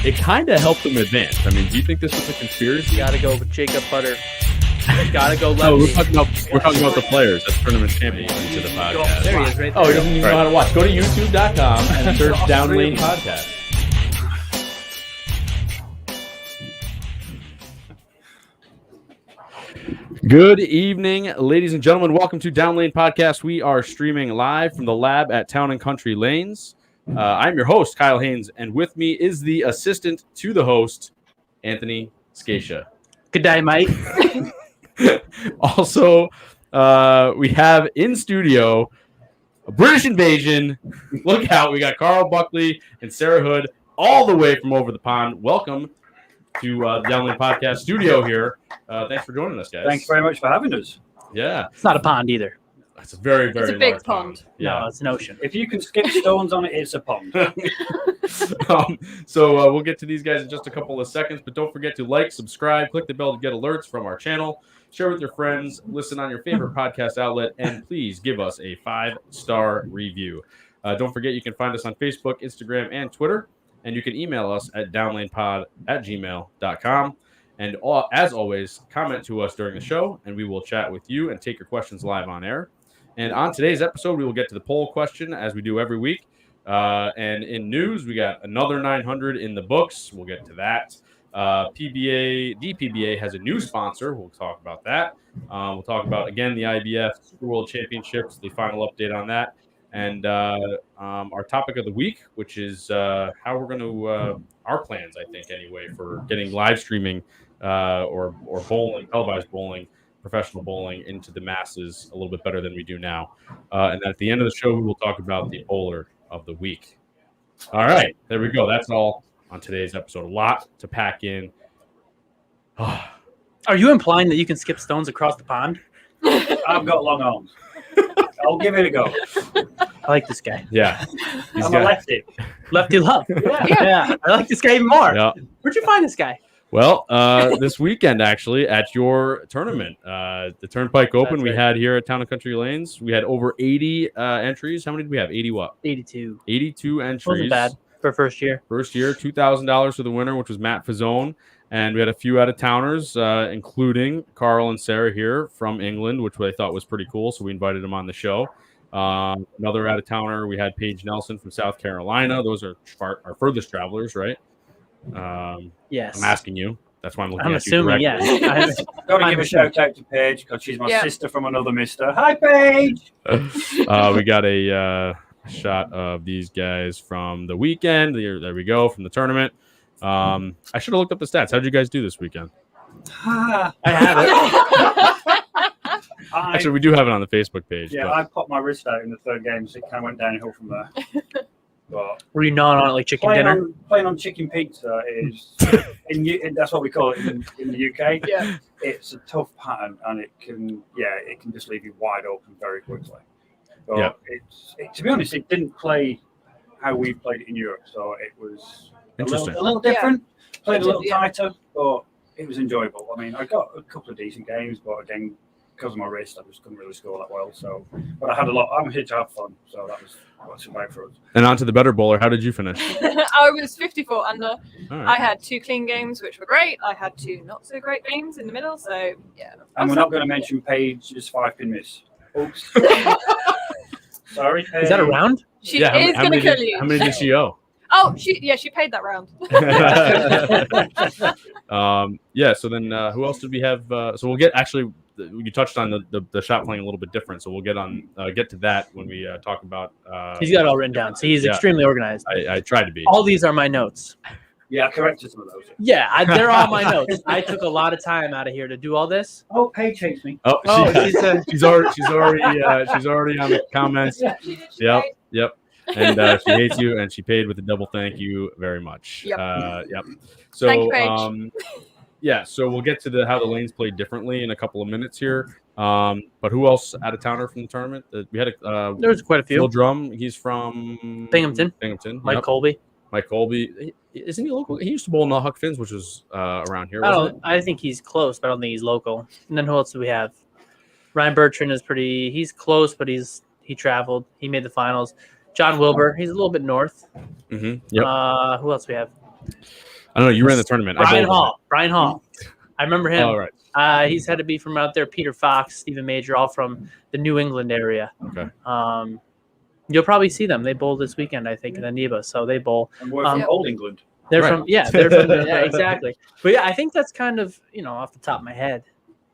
it kind of helped them advance. I mean, do you think this was a conspiracy? You gotta go with Jacob Butter. You gotta go lefty. No, we're talking about the players. That's tournament champion to the podcast. There he is, right there. Oh, he doesn't even know how to watch. Go to youtube.com and search Down Lane Podcast. Good evening, ladies and gentlemen. Welcome to Down Lane Podcast. We are streaming live from the lab at Town and Country Lanes. I'm your host, Kyle Haynes, and with me is the assistant to the host, Anthony Scatia. Good day, mate. Also, we have in studio a British invasion. Look out. We got Carl Buckley and Sarah Hood all the way from over the pond. Welcome to the Down Lane Podcast studio here. Thanks for joining us, guys. Thanks very much for having us. Yeah. It's not a pond either. It's a very, very It's a big large pond. Yeah. No, it's an ocean. If you can skip stones on it, it's a pond. So we'll get to these guys in just a couple of seconds, but don't forget to like, subscribe, click the bell to get alerts from our channel, share with your friends, listen on your favorite podcast outlet, and please give us a 5-star review. Don't forget you can find us on Facebook, Instagram, and Twitter, and you can email us at downlanepod@gmail.com. And as always, comment to us during the show, and we will chat with you and take your questions live on air. And on today's episode, we will get to the poll question as we do every week. And in news, we got another 900 in the books. We'll get to that. DPBA has a new sponsor. We'll talk about that. We'll talk about, again, the IBF World Championships, the final update on that. And our topic of the week, which is how we're going to, our plans, I think, anyway, for getting live streaming or bowling, televised bowling, professional bowling into the masses a little bit better than we do now. And at the end of the show, we will talk about the bowler of the week. All right, there we go. That's all on today's episode. A lot to pack in. Are you implying that you can skip stones across the pond? I've got long arms. I'll give it a go. I like this guy. Yeah. I'm a lefty. Lefty love. Yeah. I like this guy even more. Yeah. Where'd you find this guy? Well, this weekend, actually, at your tournament, the Turnpike Open we had here at Town and Country Lanes, we had over 80 entries. How many did we have? 80 what? 82. 82 entries. Wasn't bad for first year. First year, $2,000 for the winner, which was Matt Fazzone. And we had a few out-of-towners, including Carl and Sarah here from England, which I thought was pretty cool, so we invited them on the show. Another out-of-towner, we had Paige Nelson from South Carolina. Those are our furthest travelers, right? Yes. I'm asking you. That's why I'm looking I'm at you assuming, directly. yes. Got to give a shout out to Paige because she's my sister from another mister. Hi, Paige. We got a shot of these guys from the weekend. There we go, from the tournament. I should have looked up the stats. How did you guys do this weekend? I have it. Actually, we do have it on the Facebook page. Yeah, but I popped my wrist out in the third game, so it kind of went downhill from there. But Were you gnawing on it like chicken dinner? playing on chicken pizza is, that's what we call it in the UK. Yeah. It's a tough pattern, and it can just leave you wide open very quickly. So Yeah. to be honest, it didn't play how we played it in Europe, so it was Interesting. a little different. Played a little Yeah. tighter, but it was enjoyable. I mean, I got a couple of decent games, but again, because of my wrist, I just couldn't really score that well. So, but I had a lot. I'm here to have fun, so that was what's about for us. And on to the better bowler. How did you finish? I was 54 under. All I right. had 2 clean games, which were great. I had 2 not so great games in the middle. So, yeah. And we're not going to mention Paige's 5-pin miss. Oops. Sorry, Paige. Is that a round? She is going to kill you. How many did she owe? Oh, she paid that round. So then who else did we have? So we'll get, actually, you touched on the shot playing a little bit different, so we'll get to that when we talk about. He's got it all written down, so he's extremely organized. I tried to be. All these are my notes. Yeah, I corrected some of those. Yeah, they're all my notes. I took a lot of time out of here to do all this. Oh, Paige hates me. Oh, she's already on the comments. Yep. And she hates you, and she paid with a double thank you very much. Yep. So, Thank you, Paige. So we'll get to how the lanes played differently in a couple of minutes here. But who else out of towner from the tournament? We had There was quite a few. Phil Drum. He's from Binghamton. Mike Colby. Mike Colby. Isn't he local? He used to bowl in the Huck Finns, which was around here. I think he's close, but I don't think he's local. And then who else do we have? Ryan Bertrand is he's close, but he traveled. He made the finals. John Wilbur, he's a little bit north. Mm-hmm. Yep. Who else we have? I don't know. You ran the tournament. Brian Hall. I remember him. All right. He's had to be from out there. Peter Fox, Stephen Major, all from the New England area. Okay. You'll probably see them. They bowl this weekend, I think, in Aniba. So they bowl. And we're from Old England. They're Right. from they're from exactly. But yeah, I think that's kind of off the top of my head.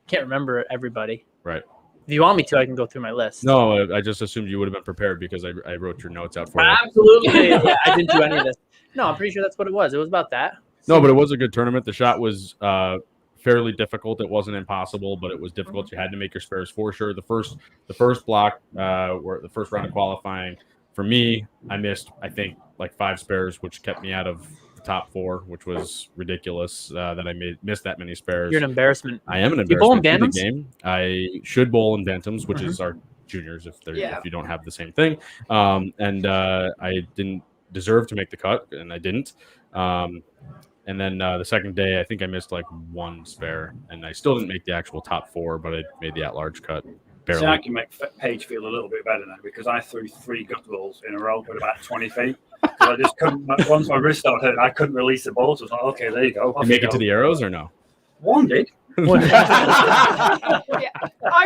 Can't remember everybody. Right. If you want me to, I can go through my list. No, I just assumed you would have been prepared because I wrote your notes out for you. Absolutely. Yeah, I didn't do any of this. No, I'm pretty sure that's what it was. It was about that. No, but it was a good tournament. The shot was fairly difficult. It wasn't impossible, but it was difficult. You had to make your spares for sure. The first block, where the first round of qualifying, for me, I missed, I think, like 5 spares, which kept me out of the top 4, which was ridiculous that I missed that many spares. You're an embarrassment. I am an embarrassment. You bowl in to the bantams? game. I should bowl in bantams, which is our juniors if you don't have the same thing. And I didn't deserve to make the cut, and I didn't. And then the second day, I think I missed like 1 spare, and I still didn't make the actual top 4, but I made the at-large cut. Barely. So I can make Paige feel a little bit better now because I threw 3 gut balls in a row at about 20 feet. So I just couldn't. Once my wrist started hurting, I couldn't release the ball. So I was like, okay, there you go. You make it to the arrows or no? One did. I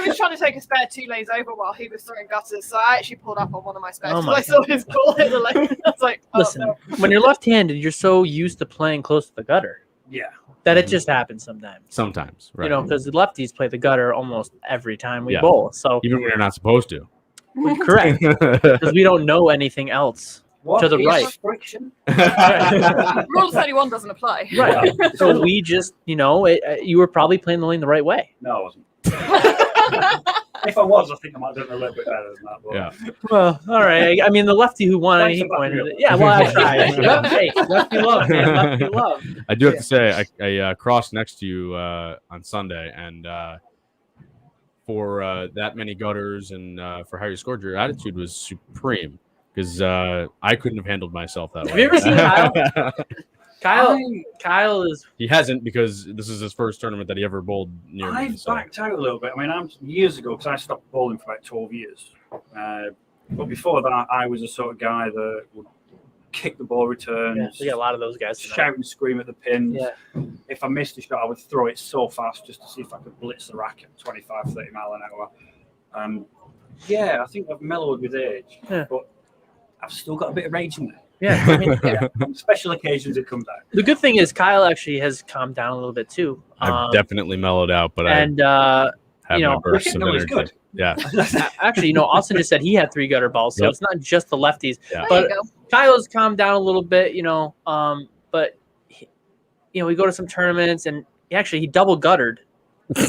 was trying to take a spare 2 lanes over while he was throwing gutters, so I actually pulled up on one of my spares because I saw his ball hit the lane. I was like, listen, no. When you're left-handed, you're so used to playing close to the gutter. Yeah. That it just happens sometimes. Sometimes, right? Because the lefties play the gutter almost every time we bowl. So even when you're not supposed to. Correct, because we don't know anything else to the right. Friction? Rule 31 doesn't apply. Right. So we just, you were probably playing the lane the right way. No, I wasn't. If I was, I think I might have done a little bit better than that. But... Yeah. Well, all right. I mean, the lefty who won, he pointed it. Yeah, well, I tried. Hey, lefty love, man. Lefty love. I do have to say, I crossed next to you on Sunday, and for that many gutters and for how you scored, your attitude was supreme because I couldn't have handled myself that way. Have you ever seen Kyle? Kyle is. He hasn't because this is his first tournament that he ever bowled near me. I've backed out a little bit. I mean, I'm years ago because I stopped bowling for about 12 years. But before that, I was the sort of guy that would kick the ball returns. Yeah, we got a lot of those guys. Shout and scream at the pins. Yeah. If I missed a shot, I would throw it so fast just to see if I could blitz the racket 25, 30 mile an hour. I think I've mellowed with age, but I've still got a bit of rage in there. Yeah, I mean, On special occasions it comes out. The good thing is Kyle actually has calmed down a little bit too. I've definitely mellowed out, but I have my bursts of energy. Good. Yeah. Actually, Austin just said he had 3 gutter balls, so it's not just the lefties. Yeah. But Kyle's calmed down a little bit, but we go to some tournaments and he double guttered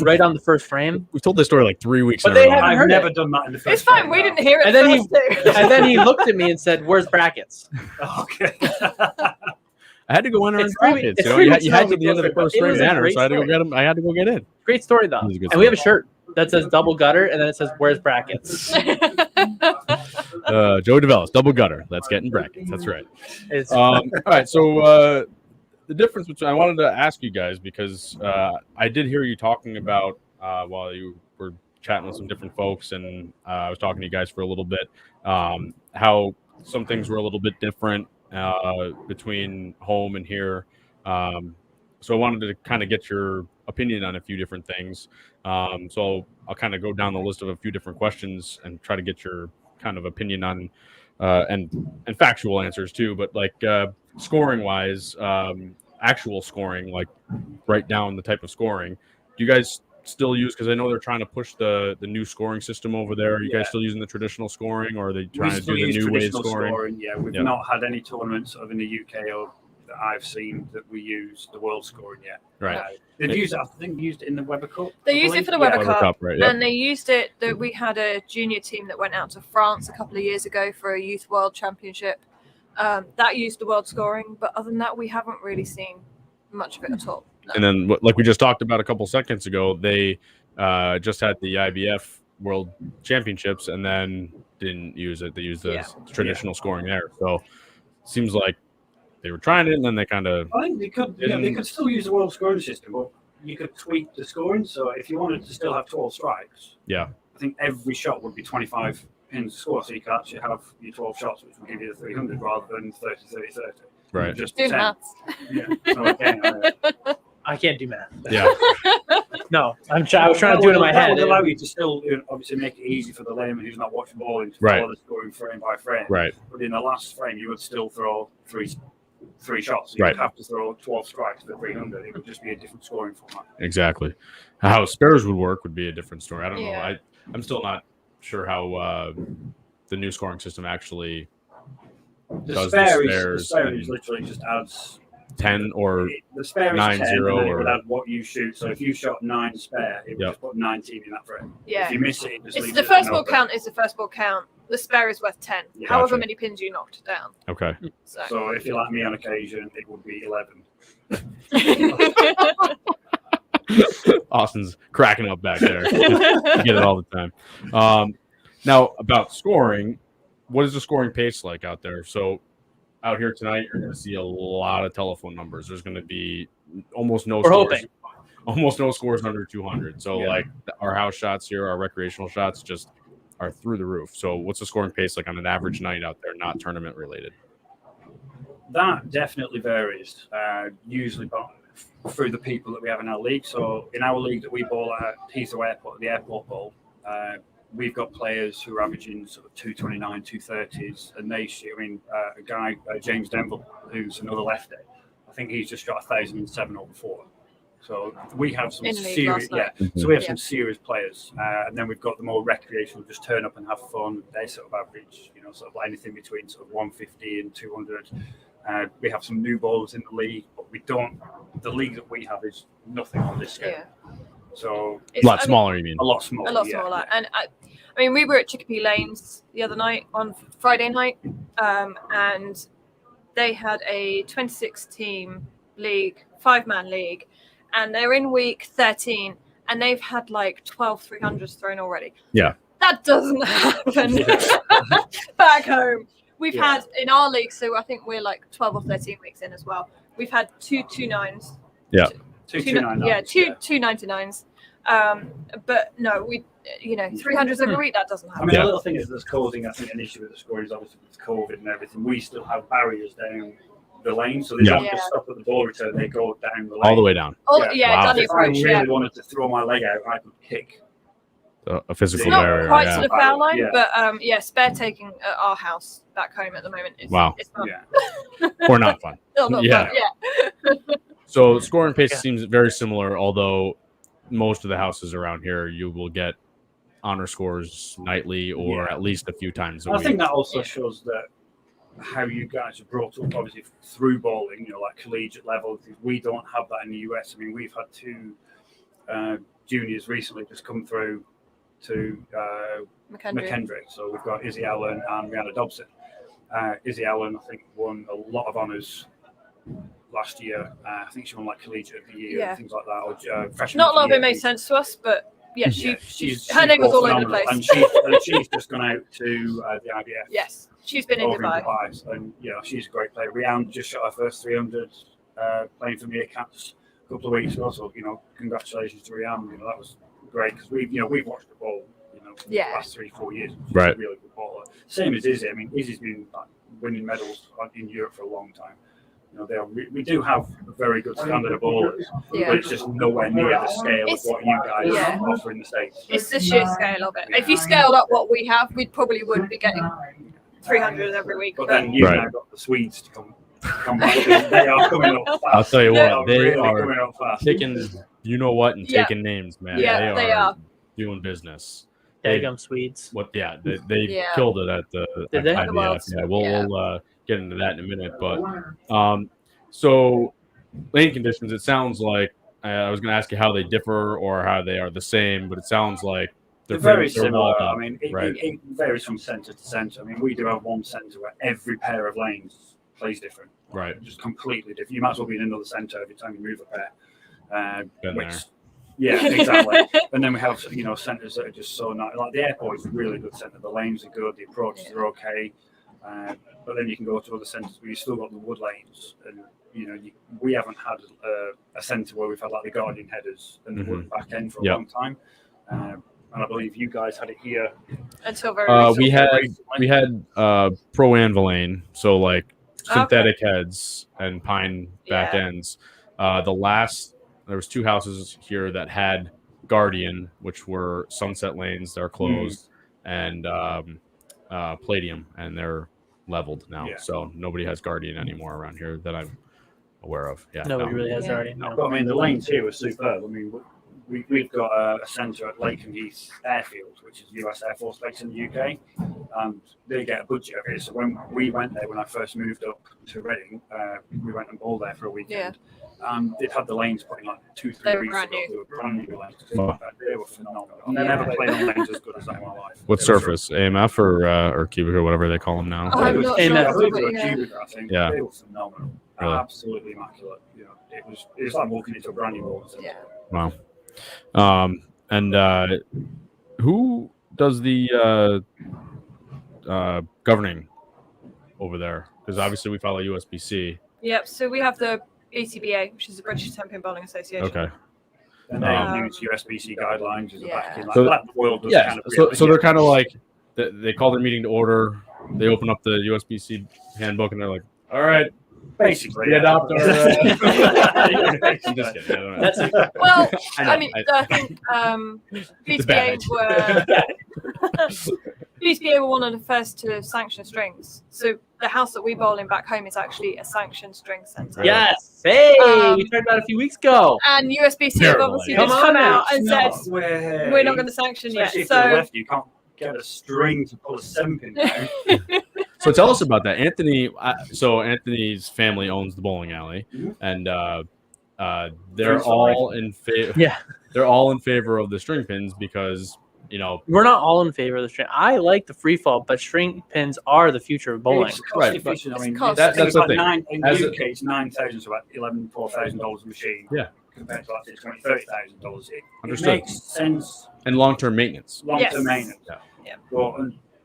right on the first frame. We told this story like 3 weeks But ago. they haven't I've heard never it. done that in the first It's fine. time, We no. didn't hear it. And then he- first, And then he looked at me and said, "Where's brackets?" Okay. I had to go in and It's brackets. it's You three had weeks to ago the end of the we first posted it. It frame was a banner, great so I had to go story. get him. I had to go get in. Great story though. It was a good And we have a story. shirt that says double gutter, and then it says "Where's brackets?" Joe DeVellis, double gutter. Let's get in brackets. That's right. It's All right. So the difference between I wanted to ask you guys because I did hear you talking about while you were chatting with some different folks, and I was talking to you guys for a little bit how some things were a little bit different between home and here. So I wanted to kind of get your opinion on a few different things. So I'll kind of go down the list of a few different questions and try to get your kind of opinion on and factual answers too. But like scoring wise, actual scoring, like write down the type of scoring. Do you guys still use? Because I know they're trying to push the new scoring system over there. Are you guys still using the traditional scoring, or are they trying to do the new way of scoring? Yeah, we've not had any tournaments sort of in the UK or that I've seen that we use the world scoring yet. Right. They've used it. I think used it in the Weber Cup. They used it for the Weber Cup, right? Yep. and they used it. We had a junior team that went out to France a couple of years ago for a youth world championship. That used the world scoring, but other than that, we haven't really seen much of it at all. No. And then, like we just talked about a couple seconds ago, they just had the IBF World Championships and then didn't use it. They used the traditional scoring there. So seems like they were trying it, and then they kind of. I think they could. Yeah, they could still use the world scoring system, but you could tweak the scoring. So if you wanted to still have 12 strikes, I think every shot would be 25 pins to score. So you could actually have your 12 shots, which would give you the 300 rather than 30, 30, 30. Right. Just Do 10. maths. Yeah. So again, I can't do math. Yeah. No, I was trying to do it in my that head. would allow you to still obviously make it easy for the layman who's not watching bowling to Right. follow the scoring frame by frame. Right. But in the last frame, you would still throw three shots. So Right. you'd have to throw 12 strikes for 300. It would just be a different scoring format. Exactly. How spares would work would be a different story. I don't Yeah. know. I'm still not sure how the new scoring system actually The does spare the is spares. literally just adds 10 or the spare is 9-0 10, and then it would or- add what you shoot. So if you shot 9 spare, it would Yep. just put 19 in that frame. Yeah. If you miss it, it just It's leaves the it first an ball open. count is the first ball count. The spare is worth 10. Yeah. However Gotcha. many pins you knocked down. okay. So if you're like me on occasion, it would be 11. Austin's cracking up back there. You get it all the time. Now about scoring, what is the scoring pace like out there? So out here tonight, you're going to see a lot of telephone numbers. There's going to be almost no We're scores. hoping. Almost no scores under 200. So Yeah. like our house shots here, our recreational shots just are through the roof. So what's the scoring pace like on an average night out there, not tournament related? That definitely varies, usually through the people that we have in our league. So in our league that we bowl at Heathrow Airport, the airport bowl, we've got players who are averaging sort of 229, 230s, and they shoot. I mean, a guy, James Denville, who's another lefty, I think he's just shot 1,007 over 4. So we have some In league serious, last night. So we have Yeah. some serious players, and then we've got the more recreational, just turn up and have fun. They sort of average, sort of like anything between sort of 150 and 200. We have some new bowlers in the league, but we don't. The league that we have is nothing on this scale. Yeah. So A lot smaller, you mean? a lot smaller. A lot yeah, smaller. yeah. And I mean, we were at Chicopee Lanes the other night on Friday night, and they had a 26-team league, 5-man league, and they're in week 13, and they've had like 12 300s thrown already. Yeah. That doesn't happen back home. We've Yeah. had in our league, so I think we're like 12 or 13 weeks in as well. We've had 2 2-9s. Yeah. 299. Yeah, two 299s. But no, 300s every week, that doesn't I happen. mean, Yeah. the little thing that's causing, I think, an issue with the scoring is obviously with COVID and everything. We still have barriers down the lane, so they Yeah. don't just stop at the ball return; they go down the lane. All the way down. Oh, Yeah. yeah, Wow. Danny If I approach, really yeah. wanted to throw my leg out, I could kick. A physical Not barrier. Not quite Yeah. to the foul line, Yeah. but spare taking at our house back home at the moment. Wow. It's fun. Yeah. Or not fun. Still not Yeah. fun, yeah. So scoring pace Yeah. seems very similar, although most of the houses around here you will get honor scores nightly or Yeah. at least a few times a I week. think that also Yeah. shows that how you guys are brought up, obviously through bowling, like collegiate level. We don't have that in the US. I mean, we've had 2 juniors recently just come through to McKendry. McKendry. So we've got Izzy Allen and Rihanna Dobson. Izzy Allen, I think, won a lot of honours last year. I think she won like collegiate of the year Yeah. and things like that. Or freshman Not a of lot of the it year. made sense to us, but yeah, Yeah, her name was both all over the phenomenal. place. And she's just gone out to the IBF. Yes, she's been in Over Dubai. And she's a great player. Rihanna just shot her first 300 playing for Meerkats a couple of weeks ago. So congratulations to Rihanna. That was great because we've watched the ball. For the Yeah. last 3-4 years. She's Right. a really good bowler. Same as Izzy. I mean, Izzy's been winning medals in Europe for a long time. We do have a very good standard of bowlers, Yeah. but it's just nowhere near the scale It's- of what you guys yeah. offer in the States. It's the sheer scale of it. If you scaled up what we have, we probably would be getting 300 every week. But then you've Right. now got the Swedes to come back. They are coming up fast. I'll tell you They what, are they really are coming up fast. taking you know what and Yeah. taking names, man. Yeah, they are. doing business. Daggum Swedes. They Yeah. killed it at the Did they? IBF. Yeah, we'll Yeah. get into that in a minute. But so lane conditions, it sounds like I was going to ask you how they differ or how they are the same, but it sounds like They're very they're similar. walled I up, mean, it, right? it varies from centre to centre. I mean, we do have one centre where every pair of lanes plays different. Right. Just completely different. You might as well be in another centre every time you move a pair. Been there. Yeah, exactly. And then we have centres that are just so nice. Like the airport is a really good centre. The lanes are good. The approaches are okay. But then you can go to other centres where you still got the wood lanes, and we haven't had a centre where we've had like the guardian headers and the wood back end for a Yep. long time. And I believe you guys had it here. Until very we recently. had Pro Anne Villain, so like synthetic heads and pine back Yeah. ends. There was 2 houses here that had Guardian, which were Sunset Lanes. They're closed, and Palladium, and they're leveled now. Yeah. So nobody has Guardian anymore around here that I'm aware of. Yeah, Nobody really has Yeah. already. No. But I mean, the lanes here were superb. I mean, we've got a centre at Lakenheath Airfield, which is US Air Force Base in the UK, and they get a budget of it. So when we went there, when I first moved up to Reading, we went and bowled there for a weekend. They'd had the lanes put in like 2-3 They were weeks brand ago. new. They were brand new lanes. Wow. They were phenomenal. I've never played on lanes as good as that in my life. What They were surface? AMF or cubic or whatever they call them now? I'm It was- not Hey, sure. Matt. I believe they were Yeah. cubic, I think. Yeah. They were phenomenal. Really? Absolutely immaculate. You know, it was like walking into a brand new world. Yeah. Wow. And who does the governing over there? Because obviously we follow USBC. Yep. So we have the BTBA, which is the British Champion Bowling Association. Okay. And they use USBC guidelines as a Yeah. backing. Like, So- that world does Yeah. kind of So they're kind of like they call their meeting to order. They open up the USBC handbook and they're like, "All right, basically we adopt our." I'm Basically. just kidding. I don't know. That's it. Well, I know, I mean, I think It's bad. BTBA were one of the first to sanction strings. So the house that we bowl in back home is actually a sanctioned string centre. Yes. Hey, Um, we talked about it a few weeks ago. And USBC have Terrible obviously idea. just Come come on, out and said, No way. we're not going to sanction yet. Especially if you're So lefty, you can't get a string to pull a 7-pin down. So tell us about that, Anthony. So Anthony's family owns the bowling alley, Mhm. and they're Thanks, all in favor. Yeah. They're all in favor of the string pins because We're not all in favor of the string. I like the free fall, but string pins are the future of bowling. It's cost Right, but efficient. I it's mean, cost That's it's the like thing. in As the a- UK, it's 9,000 to about $12,000 a machine. Yeah. Compared to like $20,000-$30,000. It Understood. makes sense and long-term maintenance. long-term Yes. maintenance. Yeah. But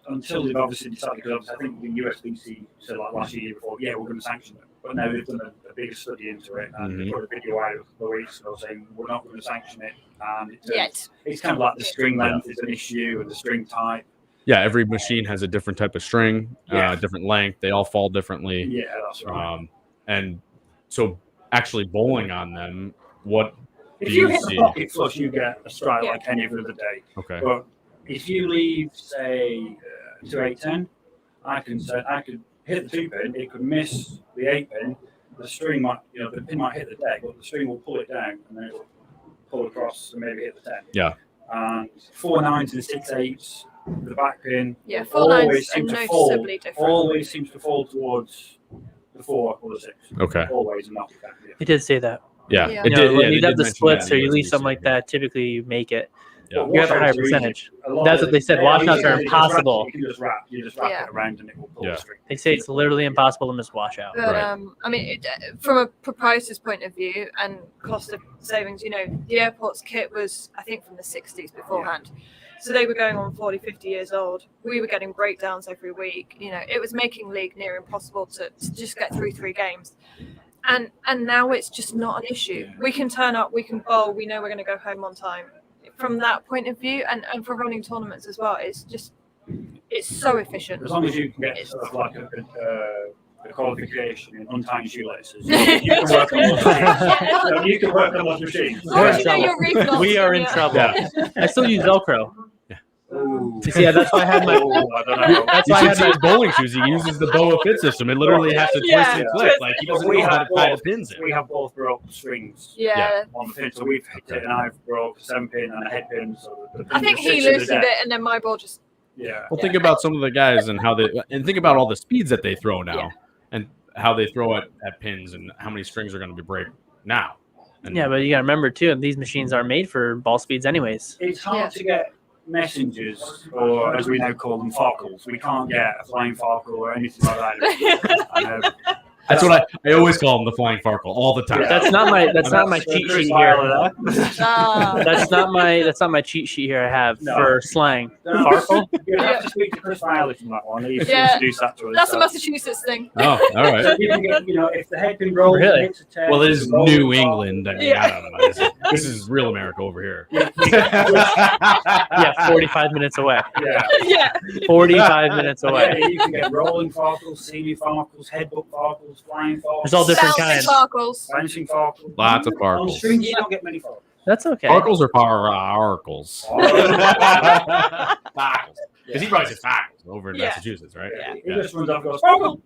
until they've obviously decided, because I think the USBC said like last year before, yeah, we're going to sanction them. But now they've done a bigger study into it and they put a video out a couple of weeks ago saying we're not going to sanction it. And it's kind of like the string length is an issue and the string type. Yeah, every machine has a different type of string, Yeah. different length. They all fall differently. Yeah, that's right. And so actually bowling on them, what If do you you hit see? the pocket flush, you get a strike Yeah. like any other day. Okay. But if you leave, say, to 8-10, I could hit the 2-pin, it could miss the 8-pin, the string might, the pin might hit the deck, but the string will pull it down and then it will pull across and maybe hit the 10. Yeah. And 4-9s and 6-8s, the back pin yeah, 4 lines always are seem to fall, noticeably different. always seems to fall towards the 4 or the 6. Okay. Always, and not the back. He did say that. Yeah. Yeah. It You know, did, when yeah, you they have did the mention splits that or in you leave USBC, something like yeah. that, typically you make it. Yeah. You have a higher Washouts are easy. percentage. A lot That's of what they said, the- washouts you are just impossible. wrap- You just wrap Yeah. it around and it will pull Yeah. the string. They say it's literally impossible to miss washout. But Right. I mean, from a proprietor's point of view and cost of savings, the airport's kit was, I think, from the 60s beforehand. So they were going on 40, 50 years old. We were getting breakdowns every week. It was making league near impossible to just get through 3 games. And now it's just not an issue. We can turn up, we can bowl, we know we're going to go home on time. From that point of view, and for running tournaments as well, it's so efficient. As long as you can get sort of like a qualification in untying shoelaces, you can work on those machines. You can work on those machines. As long as in you know trouble. your reef knots, We are in yeah. trouble. Yeah. I still use Velcro. Ooh. You see, yeah, that's why I had my. Oh, I don't know. That's You why I should had see my. his bowling shoes. He uses the boa fit system. It literally has to twist Yeah. and click. Like he doesn't We know how to have tie the both. pins in. We have both broke strings Yeah. on the pin, so we've hit it, and I've broke a 7-pin and a head pin. So the I pin think just he sits in the loosened deck. it, and then my ball just. Yeah. Well, think about some of the guys and think about all the speeds that they throw now, Yeah. and how they throw at pins and how many strings are going to be break now. And Yeah, but you got to remember too, these machines are made for ball speeds, anyways. It's hard Yeah. to get messengers, or as we now call them, farkles. We can't get a flying farkle or anything like that. That's what I always call him, the flying farkle, all the time. That's not my cheat sheet here. That's not my cheat sheet here. I have for slang. Farkle. You have to speak to Chris Riley from that one. He's introduced that to us. That's a Massachusetts thing. Oh, all right. So you can get, if the head can roll, Really? Well, it is New England. I mean, I don't know. This is real America over here. Yeah, 45 minutes away. Yeah. 45 minutes away. You can get rolling farkles, senior farkles, headbutt farkles, flying farkles. There's all different Bouncing kinds. sparkles. Bouncing farkles. Lots of On farkles. strings, you don't get many farkles. That's okay. Farkles or farkles? Farkles. Because he probably says farkles over in Massachusetts, right? Yeah. He just runs off and goes, farkle!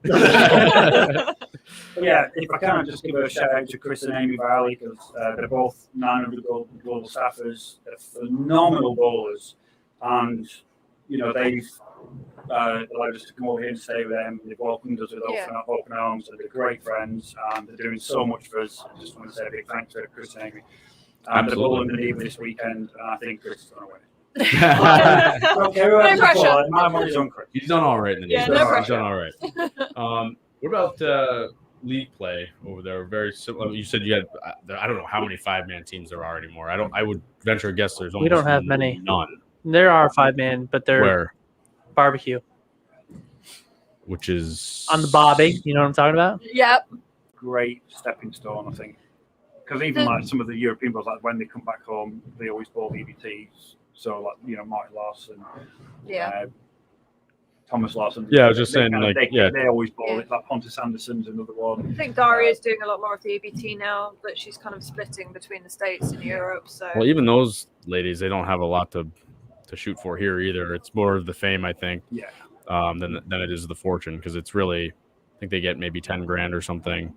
But yeah, if I can, just give a shout out to Chris and Amy Varley, because they're both 900 global staffers. They're phenomenal bowlers. And, they've allowed us to come over here and stay with them. They've welcomed us with open arms, and they're great friends, and they're doing so much for us. I just want to say a big thanks to Chris and Amy. They're bowling the Neva this weekend, and I think Chris is going to win. No pressure. My money's on Chris. He's done all right in the Yeah, Navy. no He's pressure. done all right. What about league play over there? Very similar. You said you had. I don't know how many 5-man teams there are anymore. I would venture a guess there's almost We don't have many. None. There are 5-man, but they're Where? barbecue Which is on the bobby. You know what I'm talking about? Yep. Great stepping stone, I think. Because even like some of the European bowlers, like when they come back home, they always bowl EBTs. So like Martin Larson, Yeah. Thomas Larson. Yeah, I was just they saying, kind of- like, they always bowl it. Like Pontus Anderson's another one. I think Daria's doing a lot more of the EBT now, but she's kind of splitting between the States and Europe. So Well, even those ladies, they don't have a lot to shoot for here either. It's more of the fame, I think, than it is the fortune, because it's really, I think they get maybe 10 grand or something,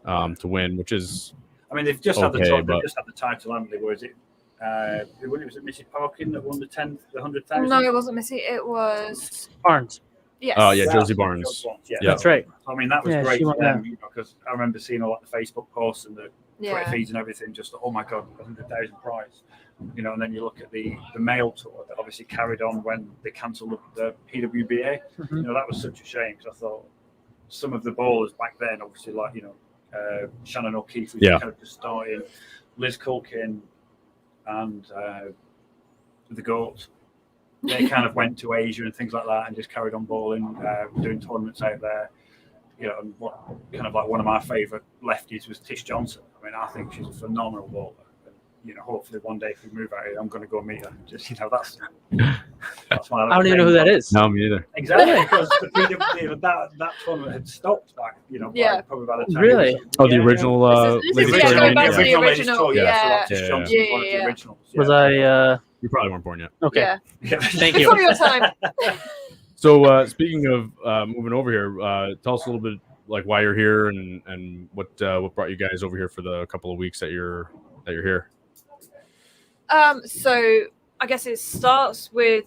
to win, which is. I mean, they've just had the Okay, top, but- they've just had the title, haven't they? Where is it? Was it Missy Parkin that won the 100,000? no, it wasn't Missy. It was Barnes. yes. Oh yeah, Josie Barnes. Yeah. That's right. I mean, that was Yeah, great she for won them, because I remember seeing all the Facebook posts and the Twitter Yeah. feeds and everything. Just oh my god, 100,000 prize, and then you look at the male tour that obviously carried on when they cancelled the PWBA. Mhm. That was such a shame, because I thought some of the bowlers back then, obviously like Shannon O'Keefe, who's kind of just starting, Liz Culkin, and the GOAT. They kind of went to Asia and things like that, and just carried on bowling, doing tournaments out there. And what kind of like one of my favourite lefties was Tish Johnson. I mean, I think she's a phenomenal bowler. And, hopefully one day if we move out here, I'm going to go meet her. Just that's my. I don't even know who that is. No, me either. Exactly, because the PWB, that tournament had stopped back. Probably by the time. Really? Oh, the original. This is ladies yeah, tournament? going back to the Ladies original. tour, Yeah. So Tish Johnson was one of the Yeah. originals. Was I? You probably weren't born yet. Okay. Yeah. Thank you. Before your time. So speaking of moving over here, tell us a little bit like why you're here and what brought you guys over here for the couple of weeks that you're here. So I guess it starts with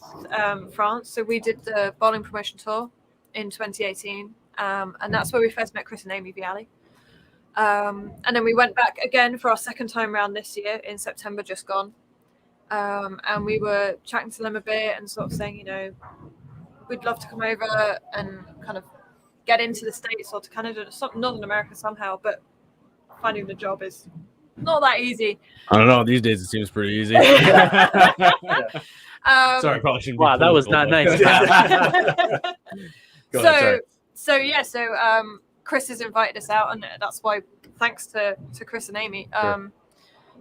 France. So we did the bowling promotion tour in 2018, and that's where we first met Chris and Amy Vialli. And then we went back again for our second time round this year in September, just gone. And we were chatting to them a bit and sort of saying, we'd love to come over and kind of get into the States or to Canada, Northern America somehow, but finding the job is not that easy. I don't know. These days it seems pretty easy. Sorry, I probably shouldn't. Wow, that was not nice. Go ahead, sorry. So Chris has invited us out, and that's why thanks to Chris and Amy. Sure.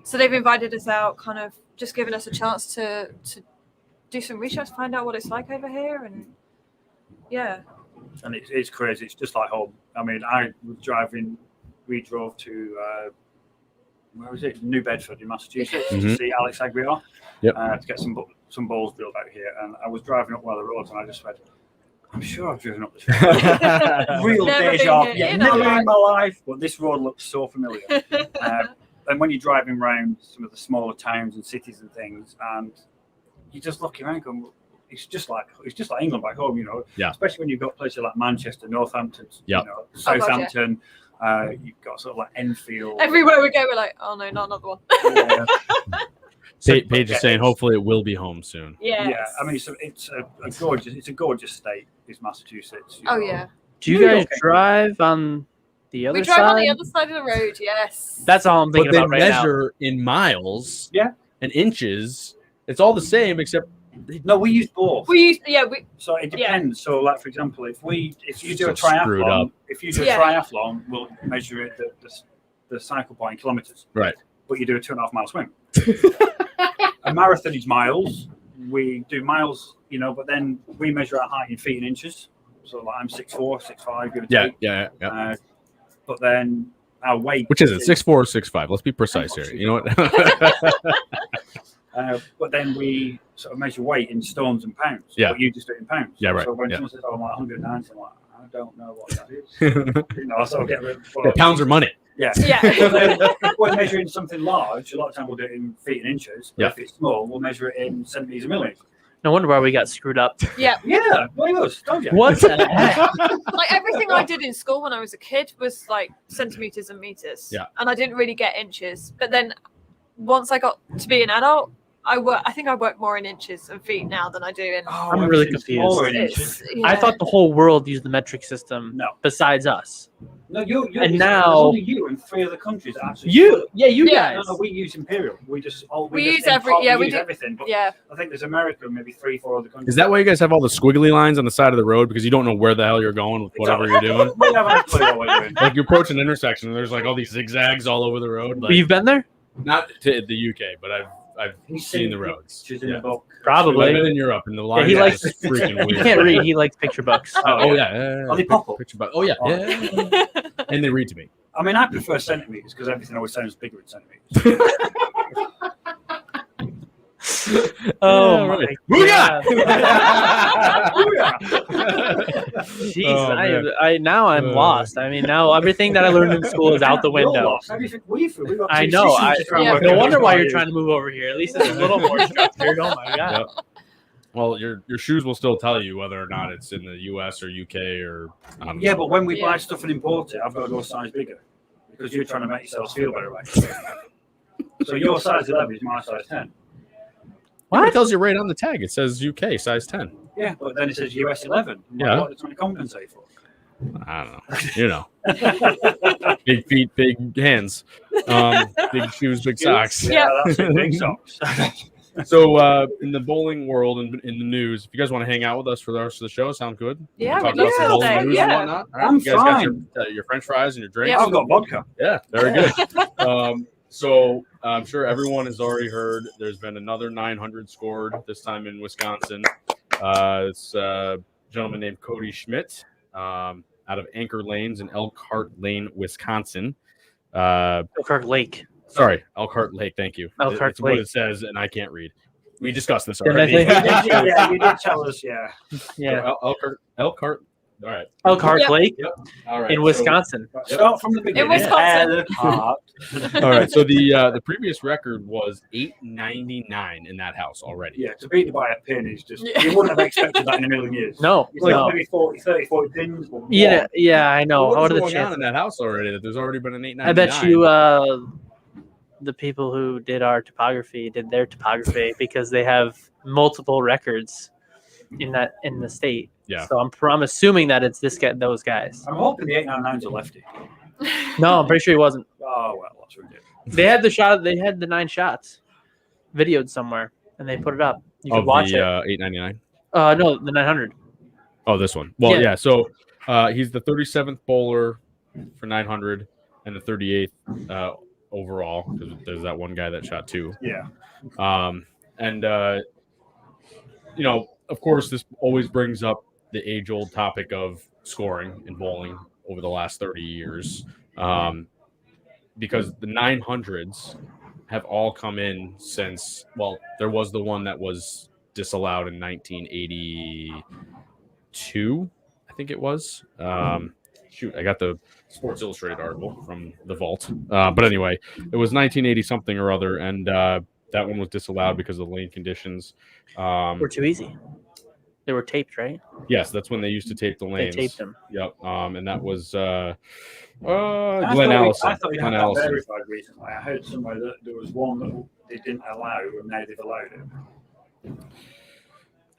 So they've invited us out, kind of just giving us a chance to do some research, find out what it's like over here, and yeah. And it's crazy. It's just like home. I mean, I was driving. We drove to where was it? New Bedford in Massachusetts to see Alex Aguilar. To get some balls drilled out here. And I was driving up one of the roads, and I just went, I'm sure I've driven up this road. Real Never deja been vu. here, Yeah, in never our in my life. But this road looks so familiar. And when you're driving around some of the smaller towns and cities and things, and you just look around going, it's just like England back home, Yeah. Especially when you've got places like Manchester, Northampton, Yeah. Southampton. You've got sort of like Enfield. Everywhere we go, we're like, oh no, not another one. Paige is saying hopefully it will be home soon. Yeah. Yeah, I mean, so it's a gorgeous state. Is Massachusetts. Oh yeah. Do you guys drive on the other We drive side. on the other side of the road. Yes. That's all I'm But thinking they about right now. measure in miles, Yeah. and inches. It's all the same except No, we use both. We So it depends. So, like for example, if you do a So screwed triathlon, Yeah. triathlon, we'll measure it the cycle point in kilometers. Right. But you do a 2.5 mile swim. A marathon is miles. We do miles, but then we measure our height in feet and inches. So like I'm 6'4", 6'5", give or take. yeah. But then our weight, Which is it? 6'4" or 6'5"? Let's be precise here. You know what? But then we sort of measure weight in stones and pounds. Yeah. But you just do it in pounds. Yeah, right. So when Yeah. someone says, "Oh, I'm like 190," I'm like, I don't know what that is. I sort of get Yeah, pounds are money. Yeah. Yeah. If we're measuring something large, a lot of time we'll do it in feet and inches. But Yeah. if it's small, we'll measure it in centimeters and millimeters. No wonder why we got screwed up. Yeah. Yeah, what else? Don't you? What the heck? Like everything I did in school when I was a kid was like centimeters and meters. Yeah. And I didn't really get inches. But then once I got to be an adult, I think I work more in inches and feet now than I do in. Oh, I'm really everything's confused. smaller in It's, inches. yeah. I thought the whole world used the metric system No. besides us. No, you. And there's now- only you and 3 other countries that actually. Yeah, you Yeah. guys. No, we use imperial. We just We just use every- import- yeah, we we use do- everything. But Yeah. I think there's America, maybe 3-4 other countries. Is that why you guys have all the squiggly lines on the side of the road because you don't know where the hell you're going with whatever you're doing? We haven't a clue what we're doing. Like you approach an intersection and there's like all these zigzags all over the road. Like, You've been there? not to the UK, but I've He's seen the roads. She's in Yeah. a book. Probably. I've been in Europe and the line he is likes- just freaking He weird. can't read. He likes picture books. Oh yeah. Are they pop up? Picture book. Oh yeah. Yeah. And they read to me. I mean, I prefer centimeters because everything always sounds bigger in centimeters. Oh Yeah, my right. god! Booyah! Jeez, Oh, I now I'm lost. I mean, now everything that I learned in school is out the You're window. lost. Everything we've got I two know. systems to try and Yeah. work No out wonder which why one you're it trying is. to move over here. At least it's a little more structured. Oh my god! Yep. Well, your shoes will still tell you whether or not it's in the US or UK or I don't Yeah, know. but when we Yeah. buy stuff and import it, I've got to go a size bigger because you're trying to make yourselves feel better, right? So your size 11 is my size 10. It tells you right on the tag. It says UK size 10. Yeah, but then it says US 11. Yeah. What are they trying to compensate for? I don't know. You know. Big feet, big hands. Big shoes, big socks. Yeah. That's it, big socks. So in the bowling world and in the news, if you guys want to hang out with us for the rest of the show, sound good? Yeah, Talk we'd love about some to bowling stay. news and Yeah. whatnot. All right, I'm you guys fine. got your French fries and your drinks. Yeah. I've got vodka. Yeah, very good. So I'm sure everyone has already heard there's been another 900 scored, this time in Wisconsin. It's a gentleman named Cody Schmidt out of Anchor Lanes in Elkhart Lane, Wisconsin. Elkhart Lake. Sorry, Elkhart Lake. Thank you. Elkhart It's what Lake. it says, and I can't read. We discussed this Didn't I already. say- Yeah, you did tell us, yeah. Yeah, Elkhart. All right. Elkhart Yeah. Lake All right. in Wisconsin. Start from the beginning. Wisconsin. Elkhart. All right. So the previous record was 899 in that house already. Yeah, to beat it by a pin is just, Yeah. you wouldn't have expected that in a million years. No, It's like no. maybe 40 pins. But Yeah, I know. What What was are the going on chances? in that house already? That there's already been an 899. I bet you the people who did our topography did their topography because they have multiple records in the state. Yeah. So I'm assuming that it's those guys. I'm hoping the 899's a lefty. No, I'm pretty sure he wasn't. Oh, well, that's ridiculous. They had They had the 9 shots, videoed somewhere, and they put it up. You could of watch the it. 899. No, the 900. Oh, this one. Well, Yeah. yeah. So he's the 37th bowler for 900 and the 38th overall because there's that one guy that shot 2. Yeah. You know, of course, this always brings up the age-old topic of scoring in bowling over the last 30 years, because the 900s have all come in since. Well, there was the one that was disallowed in 1982, I think it was. Shoot, I got the Sports Illustrated article from the vault. But anyway, it was 1980 something or other, and that one was disallowed because of the lane conditions. Were too easy. They were taped, right? Yes, that's when they used to tape the They lanes. taped them. Yep. And that was Glenn Allison. Allison. I thought you Glenn had that Allison. verified recently. I heard somewhere that there was one that they didn't allow, and now they've allowed it. I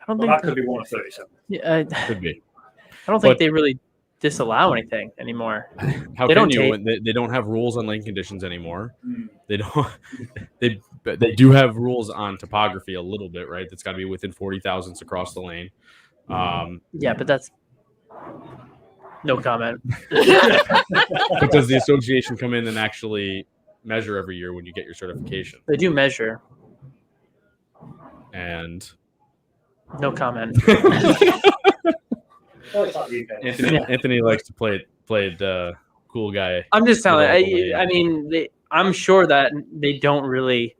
don't Well, think that could be one of 37. Yeah, Could be. I don't think But- they really disallow anything anymore. How They can don't you? They don't have rules on lane conditions anymore. They don't. They do have rules on topography a little bit, right? That's got to be within 40 thousandths across the lane. Yeah, but that's no comment. But does the association come in and actually measure every year when you get your certification? They do measure. And No comment. Anthony likes to play the cool guy. I'm just telling Middle you. of the lane. I mean, I'm sure that they don't really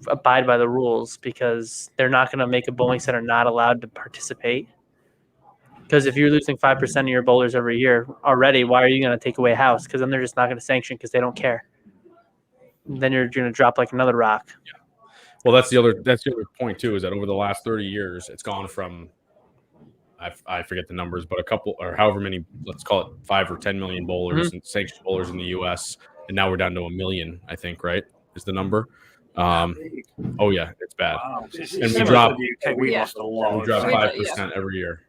abide by the rules because they're not going to make a bowling center not allowed to participate. Because if you're losing 5% of your bowlers every year already, why are you going to take away house? Because then they're just not going to sanction because they don't care. Then you're going to drop like another rock. Yeah. Well, that's the other point too, is that over the last 30 years, it's gone from I forget the numbers, but a couple or however many, let's call it 5 or 10 million bowlers and sanctioned bowlers in the U.S. And now we're down to 1 million, I think, right? Is the number? Oh yeah, it's bad. Wow. And we drop We lost a lot. we drop 5% every year.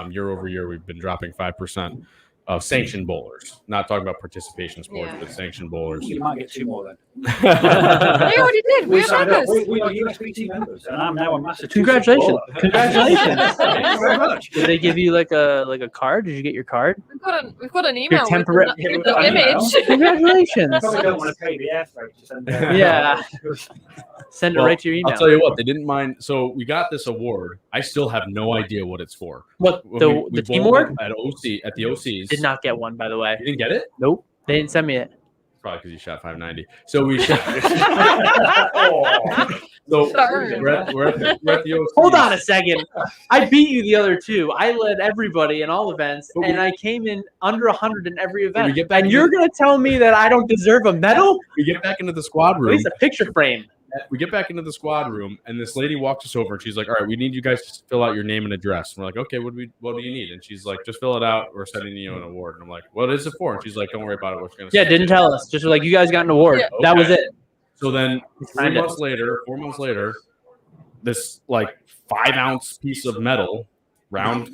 Year over year, we've been dropping 5% of sanctioned bowlers. Not talking about participation sports, but sanctioned bowlers. You might get 2 more then. They already did. We have signed up. members. We are USBT members, and I'm now a Massachusetts. Congratulations! bowler. Congratulations! Thank you very much. Did they give you like a card? Did you get your card? We've got an email with temporary- the image. Congratulations! Probably don't want to pay the air freight to send it. Yeah. Send it right to your email. I'll tell you what, they didn't mind. So we got this award. I still have no idea what it's for. What When the we team bowled award? at the OCs. Did not get one, by the way. You didn't get it? Nope, they didn't send me it. Probably because you shot 590. So we shot. So Sorry. we're at the OCs. Hold on a second. I beat you the other two. I led everybody in all events, But and I came in under 100 in every But we event. get back And into- you're gonna tell me that I don't deserve a medal? We get back into the squad At room. least a picture frame. We get back into the squad room, and this lady walks us over, and she's like, "All right, we need you guys to fill out your name and address." And we're like, "Okay, what do you need?" And she's like, "Just fill it out. We're sending you an award." And I'm like, "What is it for?" And she's like, "Don't worry about it. We're just gonna." Yeah, didn't tell us. Just like you guys got an award. Yeah. That was Okay. it. So then, 4 Signed it. months later, this like 5-ounce piece of metal, round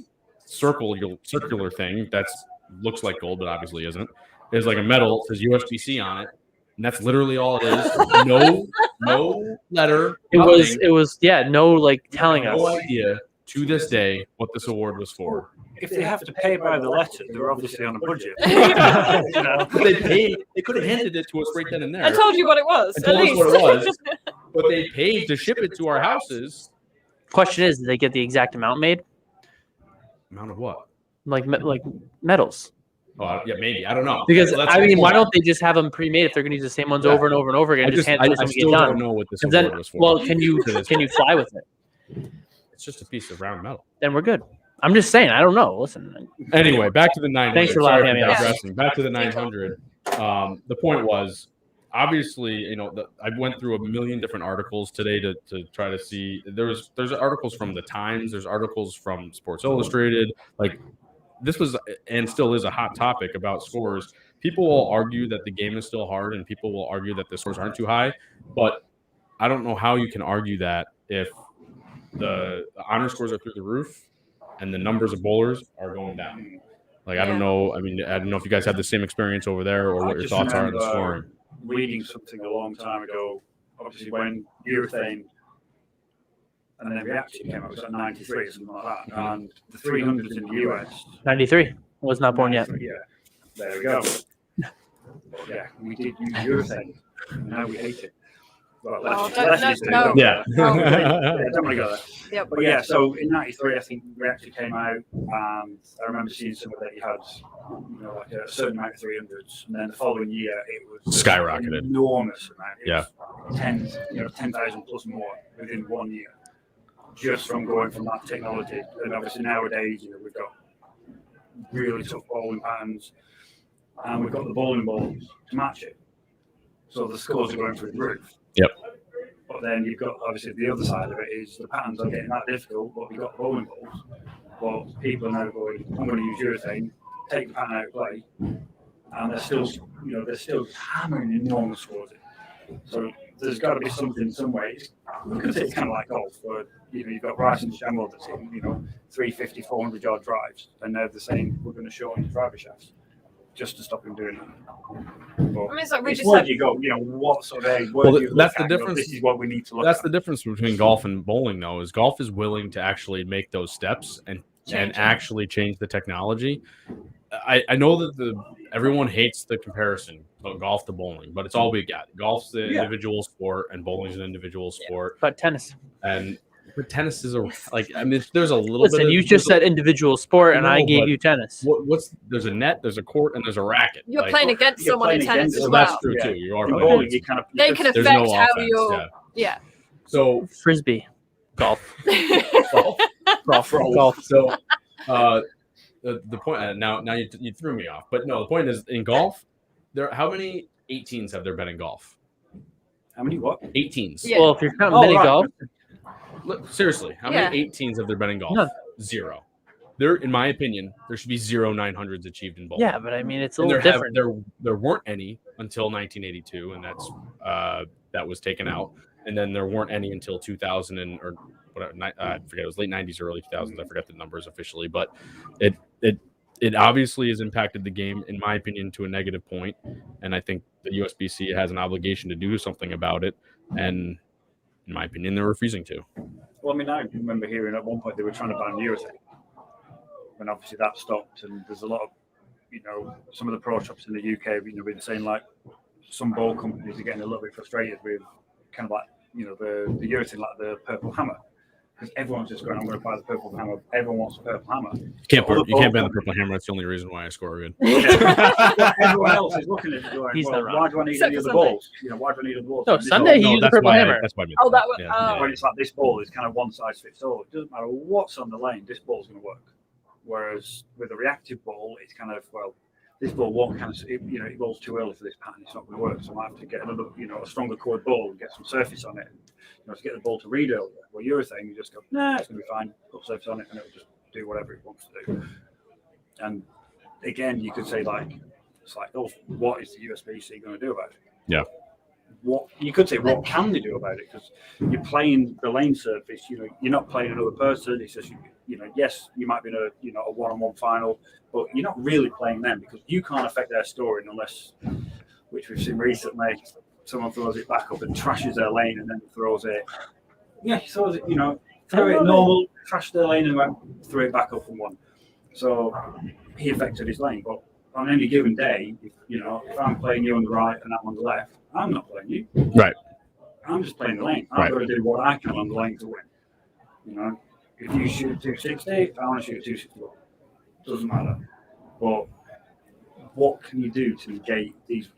circular thing that's looks like gold, but obviously isn't. Is like a metal. It says USBC on it. And that's literally all it is. No letter. It nothing. was no like telling us. No idea to this day what this award was for. If they have to pay by the letter, they're obviously on a budget. But they paid. They could have handed it to us right then and there. I told you what it was. And At told us least. what it was. But they paid to ship it to our houses. Question is, did they get the exact amount made? Amount of what? Like medals? Oh, yeah, maybe. I don't know. Because That's I mean, the why point. don't they just have them pre-made if they're going to use the same ones Yeah. over and over and over again? I Just hand it to us I when we still get don't done. know what this And award then, was for. well, can you fly with it? It's just a piece of round metal. Then we're good. I'm just saying. I don't know. Listen. Anyway, back to the 900. Thanks for Sorry allowing me on. digressing. Back to the 900. The point was, obviously, I went through a million different articles today to try to see. There's articles from the Times. There's articles from Sports Illustrated. Like, this was and still is a hot topic about scores. People will argue that the game is still hard, and people will argue that the scores aren't too high. But I don't know how you can argue that if the honor scores are through the roof and the numbers of bowlers are going down. Like, I don't know. I mean, I don't know if you guys have the same experience over there or what your just thoughts are on the remember scoring. Reading something a long time ago, obviously when urethane and then reactive came out, it was at 93 or something like that. And the 300s in the US. 93. Was not born yet. Yeah, there we go. But yeah, we did use urethane. And now we hate it. Well, Oh, let's no. Yeah. yeah, don't want to go there. Yep. But yeah, so in '93, I think Reactive came out, and I remember seeing some of that. You had, like a certain amount of 300s, and then the following year it was Skyrocketed. an enormous amount. It Yeah. was 10,000 plus more within 1 year, just from going from that technology. And obviously nowadays, we've got really tough bowling patterns, and we've got the bowling balls to match it. So the scores are going through the roof. Yep. But then you've got, obviously, the other side of it is the patterns are getting that difficult, but we've got bowling balls. But people are now going, I'm going to use urethane, take the pattern out of play, and they're still hammering enormous scores in. So there's got to be something in some ways. Because it's kind of like golf, where you've got Rice and Shamrock that's in 350, 400 yard drives, and they're saying we're going to shorten the driver shafts just to stop him doing that. But it's like we just where have, do you go? What sort of that's the difference. This is what we need to look That's at. the difference between golf and bowling, though, is golf is willing to actually make those steps and actually change the technology. I know that everyone hates the comparison of golf to bowling, but it's all we got. Golf's the individual sport, and bowling's an individual sport. But tennis. But tennis is there's a little Listen, bit. You just said individual sport, and I gave you tennis. There's a net, there's a court, and there's a racket. You're playing against someone in tennis as well. That's true too. You are playing. Bowling, They can affect no how offense, you're. Yeah. So Frisbee, golf. golf. So the point now you threw me off, but no, the point is in golf, how many 18s have there been in golf? How many what? 18s. Yeah. Well, if you're counting mini golf, Look, seriously, how many 18s have there been in golf? None. Zero. There, in my opinion, there should be 0 900s achieved in bowling. yeah, but I mean it's a little different. There weren't any until 1982, and that was taken out. And then there weren't any until 2000 or whatever. I forget, it was late 90s or early 2000s. I forget the numbers officially, but it obviously has impacted the game, in my opinion, to a negative point. And I think the USBC has an obligation to do something about it. And in my opinion, they're refusing to. Well, I mean, I remember hearing at one point they were trying to ban urethane, and obviously that stopped. And there's a lot of, some of the pro shops in the UK, been saying like some bowl companies are getting a little bit frustrated with kind of like, the urethane, like the Purple Hammer, because everyone's just going, I'm going to buy the Purple Hammer. Everyone wants the Purple Hammer. You can't ban the Purple Hammer. That's the only reason why I score good. Everyone else is looking at it going, He's not wrong. why do I need any other balls? Why do I need other balls? No, And this Sunday whole- he used the Purple Hammer. That's why I meant Oh, that was. yeah. when it's like this ball is kind of one size fits all. It doesn't matter what's on the lane, this ball's going to work. Whereas with a reactive ball, it's kind of, this ball won't it rolls too early for this pattern. It's not going to work. So I might have to get another, a stronger core ball and get some surface on it, to get the ball to read earlier. Well, urethane, you just go, nah, it's going to be fine. Put surface on it, and it'll just do whatever it wants to do. And again, you could say what is the USBC going to do about it? Yeah. What you could say, what can they do about it? Because you're playing the lane surface. You're not playing another person. It's just yes, you might be in a one-on-one final, but you're not really playing them because you can't affect their scoring unless, which we've seen recently, someone throws it back up and trashes their lane and then throws it. Yeah, he throws it. Throw it normal, trash their lane and throw it back up and won. So he affected his lane, but on any given day, if I'm playing you on the right and I'm on the left, I'm not playing you. Right. I'm just playing the lane. I'm going to do what I can on the lane to win. If you shoot 260, I want to shoot 261. Doesn't matter. But what can you do to negate these?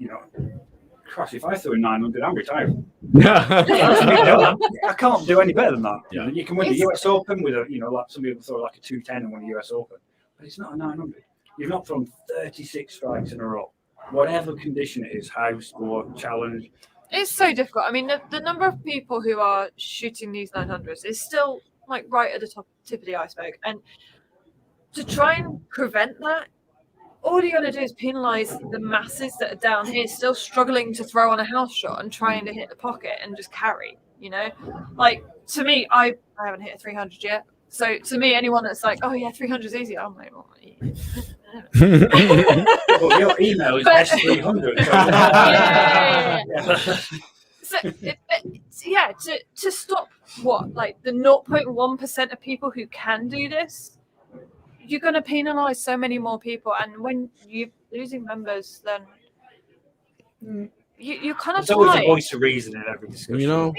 Crash. If I throw a 900, I'm retiring. I can't do any better than that. Yeah. You can win the US Open with like some people throw like a 210 and win the US Open, but it's not a 900. You've not thrown 36 strikes in a row. Whatever condition it is, house or challenge. It's so difficult. I mean, the number of people who are shooting these 900s is still like right at the tip of the iceberg. And to try and prevent that, all you're going to do is penalise the masses that are down here still struggling to throw on a house shot and trying to hit the pocket and just carry, Like, to me, I haven't hit a 300 yet. So to me, anyone that's like, oh yeah, 300 is easy, I'm like, well, well, your email is S300. So to stop the 0.1% of people who can do this, you're going to penalise so many more people, and when you're losing members, then you kind of. There's always a voice of reason in every discussion.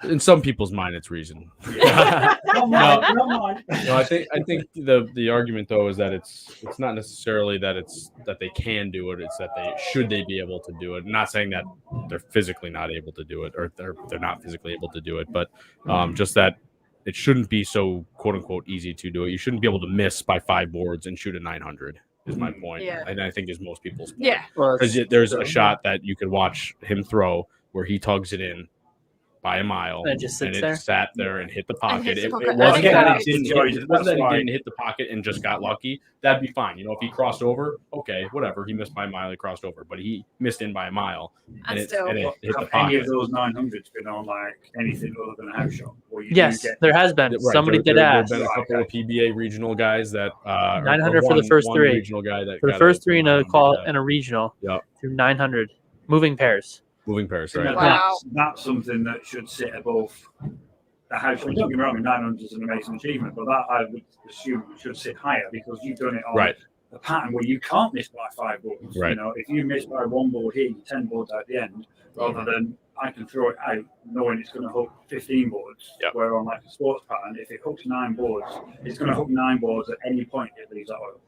In some people's mind, it's reason. Not mine. No, I think the argument though is that it's not necessarily that they can do it. It's that they be able to do it. I'm not saying that they're physically not able to do it or they're not physically able to do it, but just that it shouldn't be so quote unquote easy to do it. You shouldn't be able to miss by 5 boards and shoot a 900. Is my point. Yeah. And I think is most people's point. Yeah. Because there's a shot that you could watch him throw where he tugs it in by a mile, And it just sits there? sat there and hit the pocket. hits the It pocket. wasn't Again, that that's he didn't enjoyed hit, it. it wasn't that That's he why- didn't hit the pocket and just got lucky. That'd be fine. If he crossed over, okay, whatever. He missed by a mile, he crossed over, but he missed in by a mile, and it still. hit the Have any pocket. of those 900s been on like anything other than a house shot? Where you do Yes, get- there has been. Right, Somebody did there ask. have been a couple of PBA regional guys that 900 for the one- first one three. regional guy that For the got first three in a 900, call yeah. and a regional Yep. through 900 moving pairs. Moving pairs, So right? Wow. that's something that should sit above the house shot. Don't get me wrong, 900 is an amazing achievement, but that I would assume should sit higher because you've done it on Right. a pattern where you can't miss by 5 boards. Right. You know, if you miss by 1 board here, 10 boards at the end, rather than I can throw it out knowing it's going to hook 15 boards. Yep. Where on like a sports pattern, if it hooks 9 boards, it's going to hook 9 boards at any point it leaves that oil.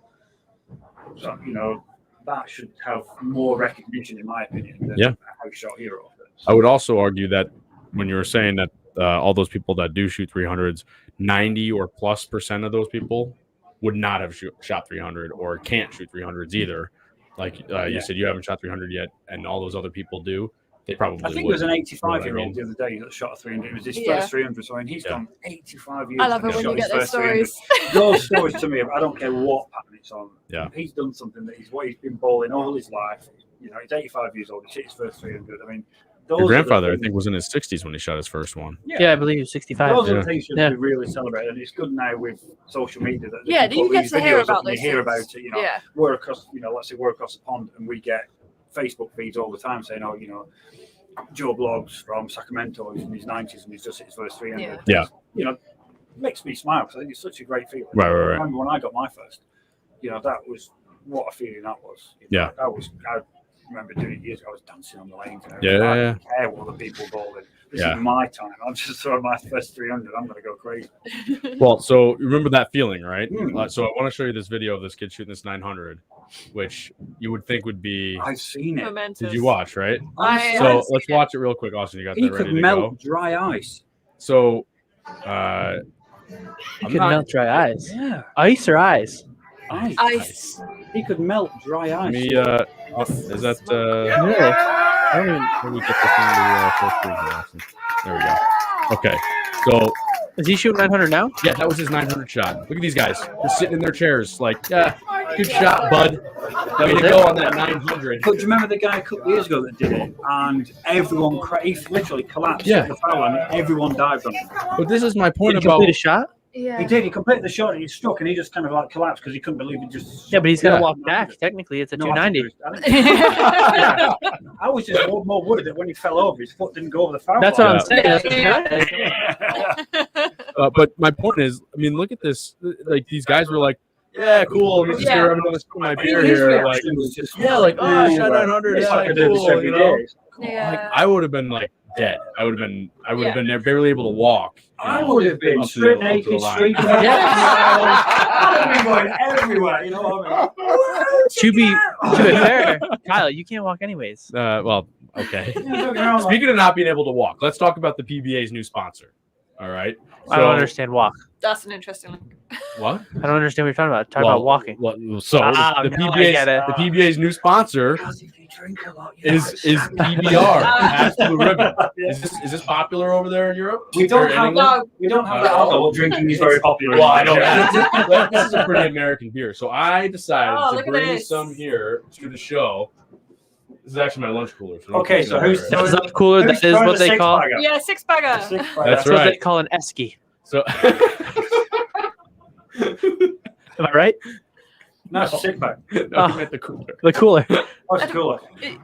So, you know, that should have more recognition, in my opinion, than Yeah. a house shot hero. I would also argue that when you were saying that all those people that do shoot 300s, 90 or plus % of those people would not have shot 300 or can't shoot 300s either. Like you said, you haven't shot 300 yet, and all those other people do. They probably I think would. there's an 85-year-old You know what I mean? the other day that shot a 300. It was his Yeah. first 300, so he's Yeah. gone 85 years. I love and it when shot you his get those first 300. stories. Those stories to me, I don't care what pattern it's on. Yeah. He's done something that he's been bowling all his life. You know, he's 85 years old. He hit his first 300. I mean, those Your are the grandfather, I things- think, was in his 60s when he shot his first one. Yeah, I believe 65. Those are Yeah. the things should Yeah. be really celebrated, and it's good now with social media that they Yeah, can you put get these to hear videos up about and you those hear things. about it. You know, Yeah. we're across, you know, let's say we're across the pond, and we get Facebook feeds all the time saying, "Oh, you know, Joe Blogs from Sacramento, he's in his 90s and he's just hit his first 300." Yeah. You know, makes me smile because I think it's such a great feeling. Right. I remember when I got my first. You know, that was what a feeling that was. You know, Yeah. I remember doing it years ago. I was dancing on the lanes and Yeah, everything. I yeah. didn't care what other people bowling. This Yeah. is my time. I'm just throwing my first 300. I'm going to go crazy. Well, so remember that feeling, right? Mm. So I want to show you this video of this kid shooting this 900, which you would think would be. I've seen it. Momentous. Did you watch, right? I So haven't let's seen it. watch it real quick. Austin, you got He that could ready to melt go? dry ice. So, You I'm could not- melt dry eyes. Yeah. Ice or eyes? Ice. He could melt dry ice. Let me, is that, Really? I don't even, let me get this on the first screen here, Austin. There we go. Okay. So, is he shooting 900 now? yeah, that was his 900 shot. Look at these guys. They're sitting in their chairs like, yeah, good shot, bud. Way to go on that 900. But do you remember the guy a couple of years ago that did it? And everyone, he literally collapsed Yeah. at the foul line and everyone dived on him. But this is my Did point he about. complete a shot? Yeah. He did. He completed the shot and he struck and he just kind of like collapsed because he couldn't believe it just. Yeah, but he's got to Yeah. walk back. Technically, it's a No, I think 290. it was- I was just more worried that when he fell over, his foot didn't go over the foul That's line. what I'm saying. That's But my point is, I mean, look at this. Like, these guys were like, yeah, cool. I'm just Yeah. here. I'm going to spill my beer His here. Like, reaction was just, yeah, like, oh, I shot 900. It's Yeah, like I do this cool. every You know? day. Yeah. Like, I would have been like dead. I would have been barely able to walk. you I know, would have been up to straight the- up to the naked, line. straight down. I would have been going everywhere. You know what I mean? to be fair, Kyle, you can't walk anyways. Well, okay. Yeah, don't get me wrong, like- Speaking of not being able to walk, let's talk about the PBA's new sponsor. All right. I don't understand walk. That's an interesting link. What? I don't understand what you're talking about. Talk about walking. So Ah, the now I get it. PBA's new sponsor Because if you drink a lot, you is have a PBR. Ah. Pass Blue Ribbon. Yeah. Is this popular over there in Europe? We don't Or in have England? No. We don't have that. Although drinking is very popular. Well, I know that. This is a pretty American beer, so I decided Oh, to look at bring this. some here to the show. This is actually my lunch cooler. So Okay, so who's- That is not cooler. That is what they call. Yeah, six bagger. That's That's what right. they call an esky. So Am I right? No, it's a sick bag. no, I meant the cooler. The cooler. What's it cooler?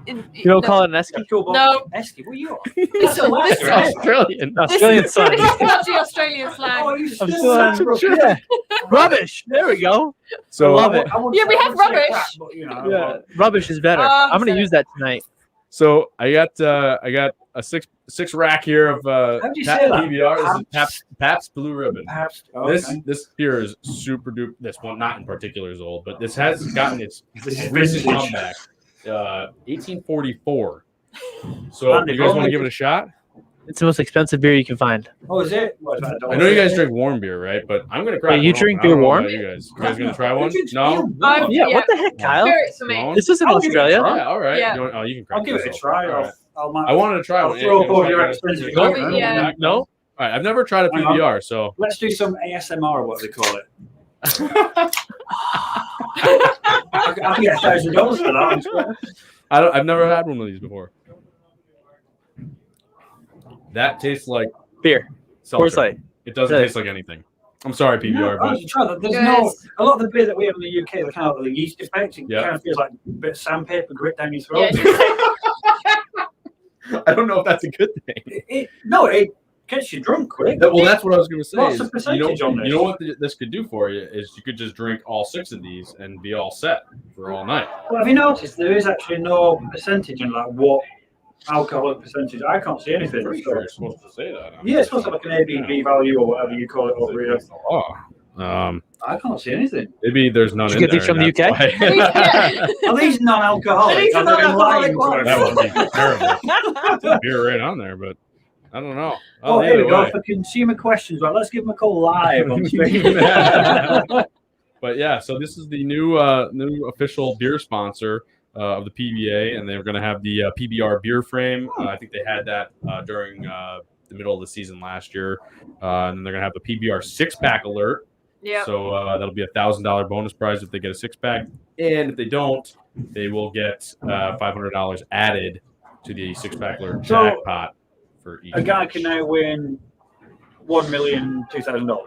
You don't call it an esky? Cool, No. Esky, what are you on? This one. This It's one. Australian. Australian sun. This is actually Australian slang. Oh, you I'm still still on. Yeah. Rubbish. There we go. So I love it. Yeah, we have rubbish. Yeah. Rubbish is better. I'm going to use that tonight. So I got a six rack here of How'd you say that? PBR. This is Pabst Blue Ribbon. Perhaps. This beer is super duper. This one, not in particular, is old, but this has gotten its This is recent vintage. comeback. 1844. So Andy, you guys want go. to give it a shot? It's the most expensive beer you can find. Oh, is it? What, is that I know you guys drink warm beer, right? But I'm gonna crack. Wait, you one drink open. I don't beer know warm? about You guys gonna try one? Who drinks No. beer? I'm- Yeah, Yeah. what the heck, Kyle? Spirits for me. No? This is in I'll give it a Australia. try. Yeah, all right. Yeah. You can crack I'll give it a this try. open. All right. I wanted to try I'll one. throw up all Yeah, your yeah. expensive No, equipment. Yeah. No. All right, I've never tried a Hang on. PBR, so Let's do some ASMR, what do they call it? I can get $1,000 for that. I swear. I've never had one of these before. That tastes like Beer. seltzer. Coors Light. It doesn't Really? taste like anything. I'm sorry, PBR, No, but honestly, try that. There's Yes. a lot of the beer that we have in the UK, the kind of the yeast effect, it Yeah. kind of feels like a bit of sandpaper grit down your throat. Yeah. I don't know if that's a good thing. It gets you drunk quick. Well, that's what I was going to say. What's is, the percentage on this? You know what this could do for you is you could just drink all 6 of these and be all set for all night. Well, have you noticed there is actually no percentage in like what alcoholic percentage? I can't see anything. I'm pretty sure you're supposed to say that. Yeah, it's supposed to have like an ABV value or whatever you call it over here. Oh, I can't see anything. maybe there's none Did in you get these there, from the and that's UK? why- Yeah. Are these non-alcoholic? Are these Are they non-alcoholic lime? ones? That would be terrible. Beer right on there, but I don't know. Oh, here we either go way. for consumer questions. Well, let's give them a call live on stream. But yeah, so this is the new official beer sponsor of the PBA, and they're going to have the PBR beer frame. I think they had that during the middle of the season last year, and then they're going to have the PBR 6-pack alert. Yeah. So that'll be $1,000 bonus prize if they get a 6-pack, and if they don't, they will get $500 added to the 6-pack alert So, jackpot for each. A guy match. can now win $1,002,000.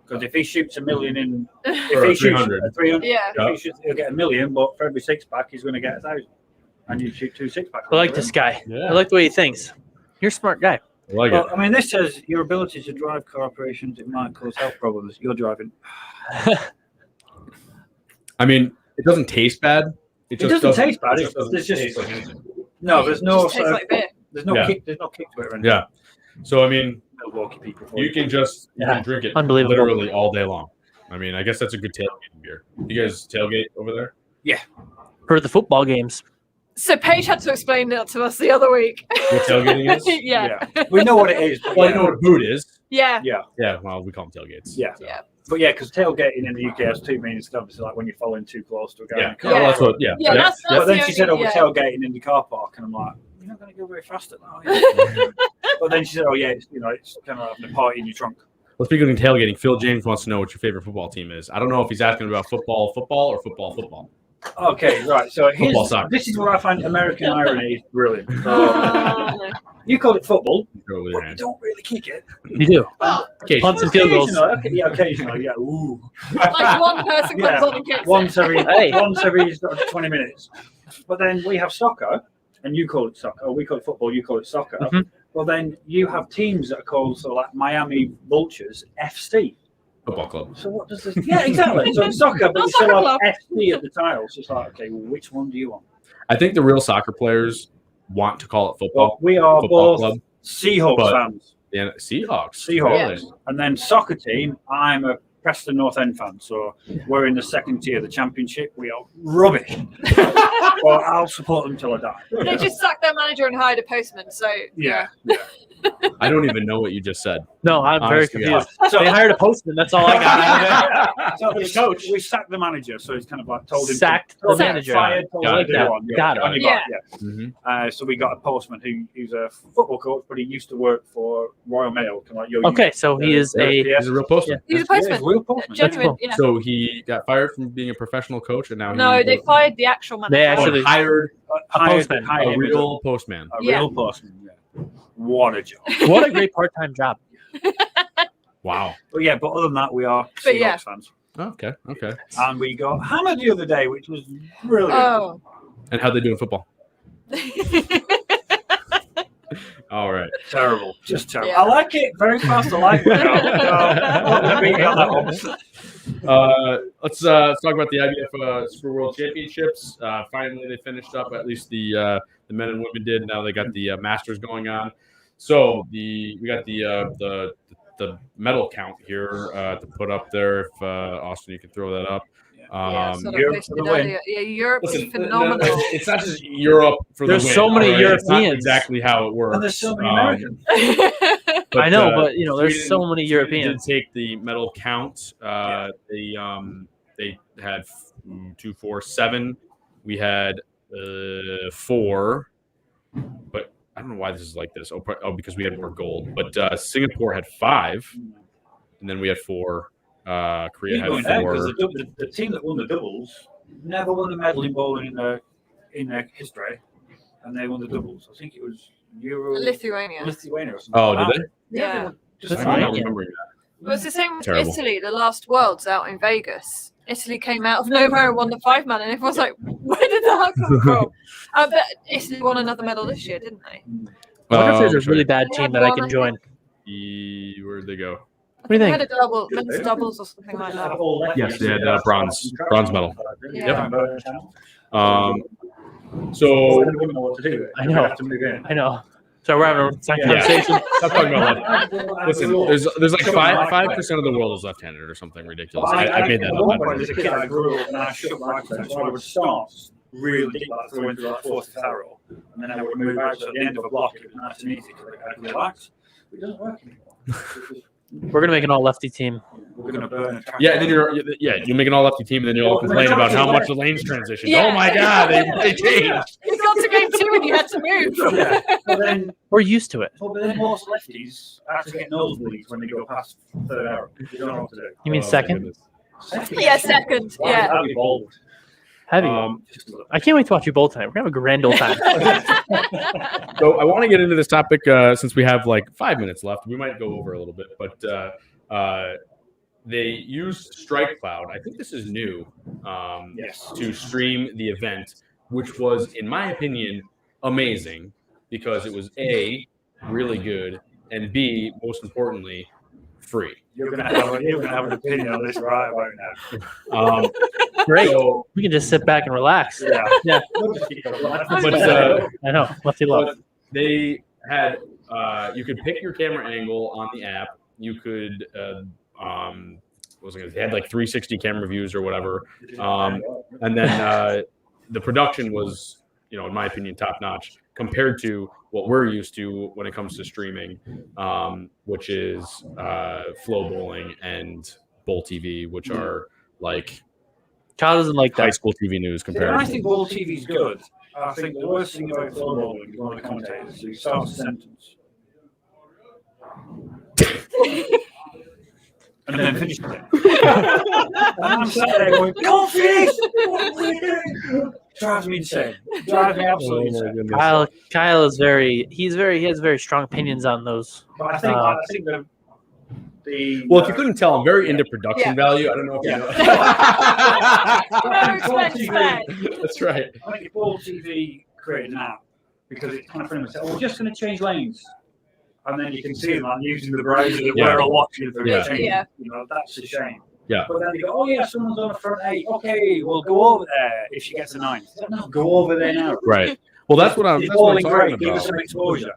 Because if he shoots $1 million in, Or if he shoots 300. 300, Yeah. if he shoots, he'll get $1 million. But for every 6-pack, he's going to get 1,000. And you shoot 2 6-packs. I like this guy. Yeah. I like the way he thinks. You're a smart guy. I like Well, it. I mean, this says your ability to drive car operations, it might cause health problems. You're driving. I mean, it doesn't taste bad. It doesn't taste bad. It just doesn't There's just taste like anything. no. There's It no. just tastes like beer. There's no Yeah. kick. There's no kick to it. Or anything. Yeah. So I mean, Milwaukee people. you can just you Yeah. can drink it Unbelievable. literally all day long. I mean, I guess that's a good tailgating beer. You guys tailgate over there? For the football games. So Paige had to explain that to us the other week. What tailgating is? Yeah. We know what it is. But Well, you know what a boot is. Yeah. Yeah. Yeah. Well, we call them tailgates. Yeah. So, Yeah. But yeah, because tailgating in the UK has 2 meanings. Obviously, like when you're following too close to a guy. Yeah. in a car. Well, that's what. Yeah. Yeah, that's But then the she said, only- "Oh, we're yeah. tailgating in the car park," and I'm like, "You're not going to go very fast at that." Are you?" But then she said, "Oh yeah, it's it's kind of having a party in your trunk." Well, speaking of tailgating, Phil James wants to know what your favorite football team is. I don't know if he's asking about football or football. Okay, right. So Football soccer. this is where I find American irony is brilliant. So, Oh, no. you call it football, Go with your but you hand. don't really kick it. You do. Okay. Punts and field goals. Occasionally, occasionally, yeah. Ooh. Like one person comes on and kicks Once every Hey. 20 minutes. But then we have soccer, and you call it soccer. Or we call it football. You call it soccer. Mhm. Well, then you have teams that are called like Miami Vultures FC. Football club. So what does this? Yeah, exactly. So it's soccer, but Not you still soccer have club. FC at the title. So it's like, okay, well, which one do you want? I think the real soccer players want to call it Well, football. we are Football both club. Seahawks But- fans. The Seahawks. Seahawks. Really? And then soccer team, I'm a Preston North End fan. So we're in the second tier of the championship. We are rubbish. Well, I'll support them till I die. They just sacked their manager and hired a postman. So Yeah. I don't even know what you just said. No, I'm very Honest to God. confused. So, They hired a postman. That's all I got. so the coach, we sacked the manager, so he's kind of like told him Sacked told the him to manager. fired, told Got him it. to do one. Got it. Only Yeah. yeah. Mm-hmm. So we got a postman who's a football coach, but he used to work for Royal Mail. Kind of like yo. Okay, so he is a. He's a real postman. he's a Yeah, postman. he's a real postman. Genuine. cool. Yeah. So he got fired from being a professional coach, and now No, he they fired the actual manager. They actually- hired postman. hired a him as real postman. a Yeah. real postman. Yeah. What a job. What a great part-time job. Wow. But yeah, but other than that, we are But Seahawks yeah. fans, Okay. Okay. and we got hammered the other day, which was brilliant. Oh. And how'd they do in football? All right. Terrible, just terrible. Yeah. I like it very fast. I like it. Not gonna beat you on that one. Let's talk about the IBF Super World Championships. Finally, they finished up. At least the men and women did. Now they got the Masters going on. So we got the medal count here to put up there. If Austin, you can throw that up. Yeah, so Europe they for posted the win. earlier. Yeah, Europe was Listen, phenomenal. it's not just Europe for There's the win. so many all right? It's not Europeans. exactly how it works. And there's so many Americans. But, I know, but you know, there's Sweden- so many Sweden Europeans. did take the medal count. They had 2, 4, 7. We had 4. but I don't know why this is like this. Oh, because we had more gold. But Singapore had 5, and then we had 4. Korea had 4. Because the team that won the doubles never won a medal in bowling in their history, and they won the doubles. I think it was Lithuania. or something. Oh, like did that. they? Yeah. I'm not remembering that. Well, it's the same with Terrible. Italy. The last Worlds out in Vegas. Italy came out of nowhere and won the 5-man, and everyone's like, "Where did that come from?" I bet Italy won another medal this year, didn't they? I wonder if there's a sorry. really bad team that I can join. Where'd they go? What do you They think? had a men's doubles or something like that. Yes, they had bronze medal. Yeah. So I know. So we're having a conversation. Stop talking about that. Listen, there's like 5% of the world is left-handed or something ridiculous. I made that At one up. point as a kid, I grew up and I shook my accent, so I would start really deep, like throwing through like 40th arrow, and then I would move out. So at the end of a block, it was nice and easy because I could relax. It doesn't work anymore. We're gonna make an all-lefty team. We're gonna burn a track. Yeah, and then you make an all-lefty team, and then you all complain about how much the lanes transitioned. Yeah. Oh my God, they changed. You got to game 2 and you had to move. Yeah. But then, We're used to it. most lefties actually get nosebleeds when they go past third arrow. You don't know what to do. You mean Oh, my second? goodness. Yeah, second. Yeah. That'd be bold. Heavy. I can't wait to watch you bowl tonight. We're gonna have a grand old time. So I want to get into this topic since we have like 5 minutes left. We might go over a little bit, but they use Strike Cloud. I think this is new Yes. to stream the event, which was, in my opinion, amazing because it was A, really good, and B, most importantly, free. You're gonna have an opinion on this right about now. Great. So, We can just sit back and relax. Yeah. but I know. Lefty love. But they had you could pick your camera angle on the app. You could they had like 360 camera views or whatever, and then the production was, in my opinion, top notch compared to what we're used to when it comes to streaming, which is Flow Bowling and Bowl TV, which are like Kyle doesn't like high that. school TV news I compared. think Bowl TV is good. I think the worst thing about Flow Bowling is one of the commentators who starts a sentence and then finishes it. And I'm sat there going, "Don't finish!" Drives me insane. Drives me absolutely insane. Kyle is he has very strong opinions on those. But I think the Well, if you couldn't tell, I'm very into production Yeah. value. I don't know if you know. No expense spared. That's right. I think if Bowl TV created an app because it's kind of pretty much said, we're just going to change lanes. And then you can see them like, using the browser that Yeah. we're all watching for Yeah. the change. Yeah. That's a shame. Yeah. But then you go, oh yeah, someone's on the front 8. Okay, we'll go over there if she gets a 9. No, go over there now. Right. Well, that's what I'm It's that's what I'm bowling talking great. Give us about. some exposure.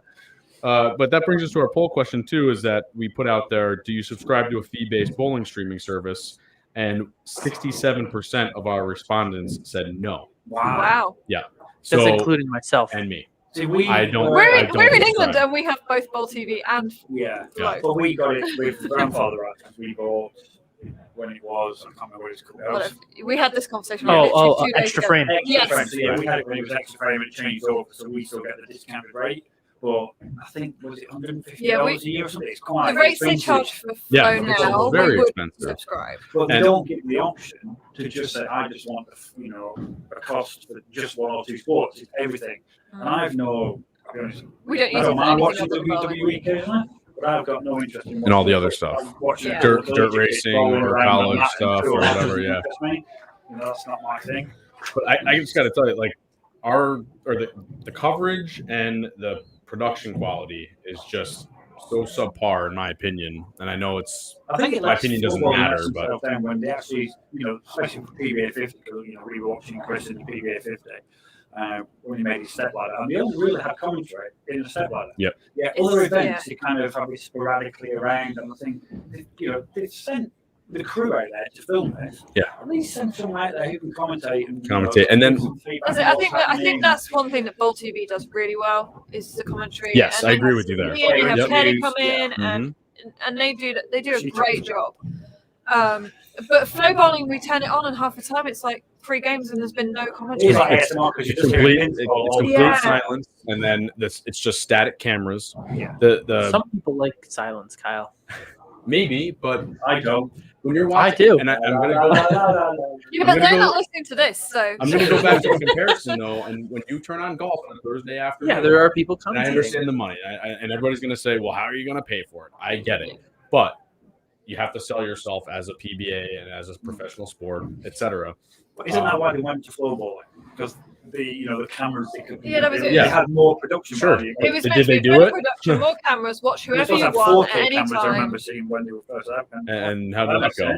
But that brings us to our poll question too: is that we put out there, do you subscribe to a fee-based bowling streaming service? And 67% of our respondents said no. Wow. That's So including myself. and me. See, we I don't- We're I in, don't we're in subscribe. England and we have both Bowl TV and Yeah. Yeah. But we got it with grandfather rights. We bought when it was, I can't remember what it's called. It was we had this conversation. Oh, literally 2 days extra ago. frame. extra Yes. frame. So, yeah, we had it when it was extra frame and it changed over, so we still get the discounted rate. But I think, was it $150 Yeah, a year or something? It's quite The rates they expensive. charge for Yeah, Flow it's now, very we would expensive. subscribe. But they And- don't give the option to just say, I just want, a cost for just 1 or 2 sports. It's everything. And I've no, I'll be honest, We don't I use it don't for mind anything watching other than bowling. WWE occasionally, but I've got no interest in And all the watching- other stuff. I'm watching Yeah. Dirt collegiate racing bowling or around college the mat stuff and or tour. whatever, yeah. That's me. That's not my thing. But I just got to tell you, like the coverage and the production quality is just so subpar in my opinion. And I know it's I think it my opinion doesn't matter, but then when they actually, especially for PBA 50, because we were watching Chris in the PBA 50 when he made his step ladder, and they only really had commentary in the step ladder. Yep. Yeah, other events they kind of have it sporadically around, and I think they've sent the crew out there to film this. Yeah. At least send someone out there who can commentate And then give some feedback I on think what's I think happening. that's one thing that Bowl TV does really well is the commentary. Yes, And I they agree have with you there. Ian, they have Yep. Kelly come Yeah. in and they do a She great does. job. But flow bowling, we turn it on, and half the time it's like 3 games, and there's been no commentary. It's like ASMR because you It's just hear complete. it. It's complete Yeah. silence, and then it's just static cameras. Yeah. The Some people like silence, Kyle. maybe, but I don't. when you're I watching, do. and I'm gonna go. Yeah, I'm but gonna they're go- not listening to this, so. I'm gonna go back to a comparison though, and when you turn on golf on Thursday afternoon, Yeah, there are people and I commentating. understand the money, and everybody's gonna say, "Well, how are you gonna pay for it?" I get it, but you have to sell yourself as a PBA and as a professional sport, etc. But isn't that why they went to flow bowling? Because the cameras Yeah, that was it. they had more production Sure. value. It was Did meant to they be do better it? production, more cameras, watch They were whoever supposed you to have want 4K at any cameras. I time. remember seeing when they were first out. And how did that go?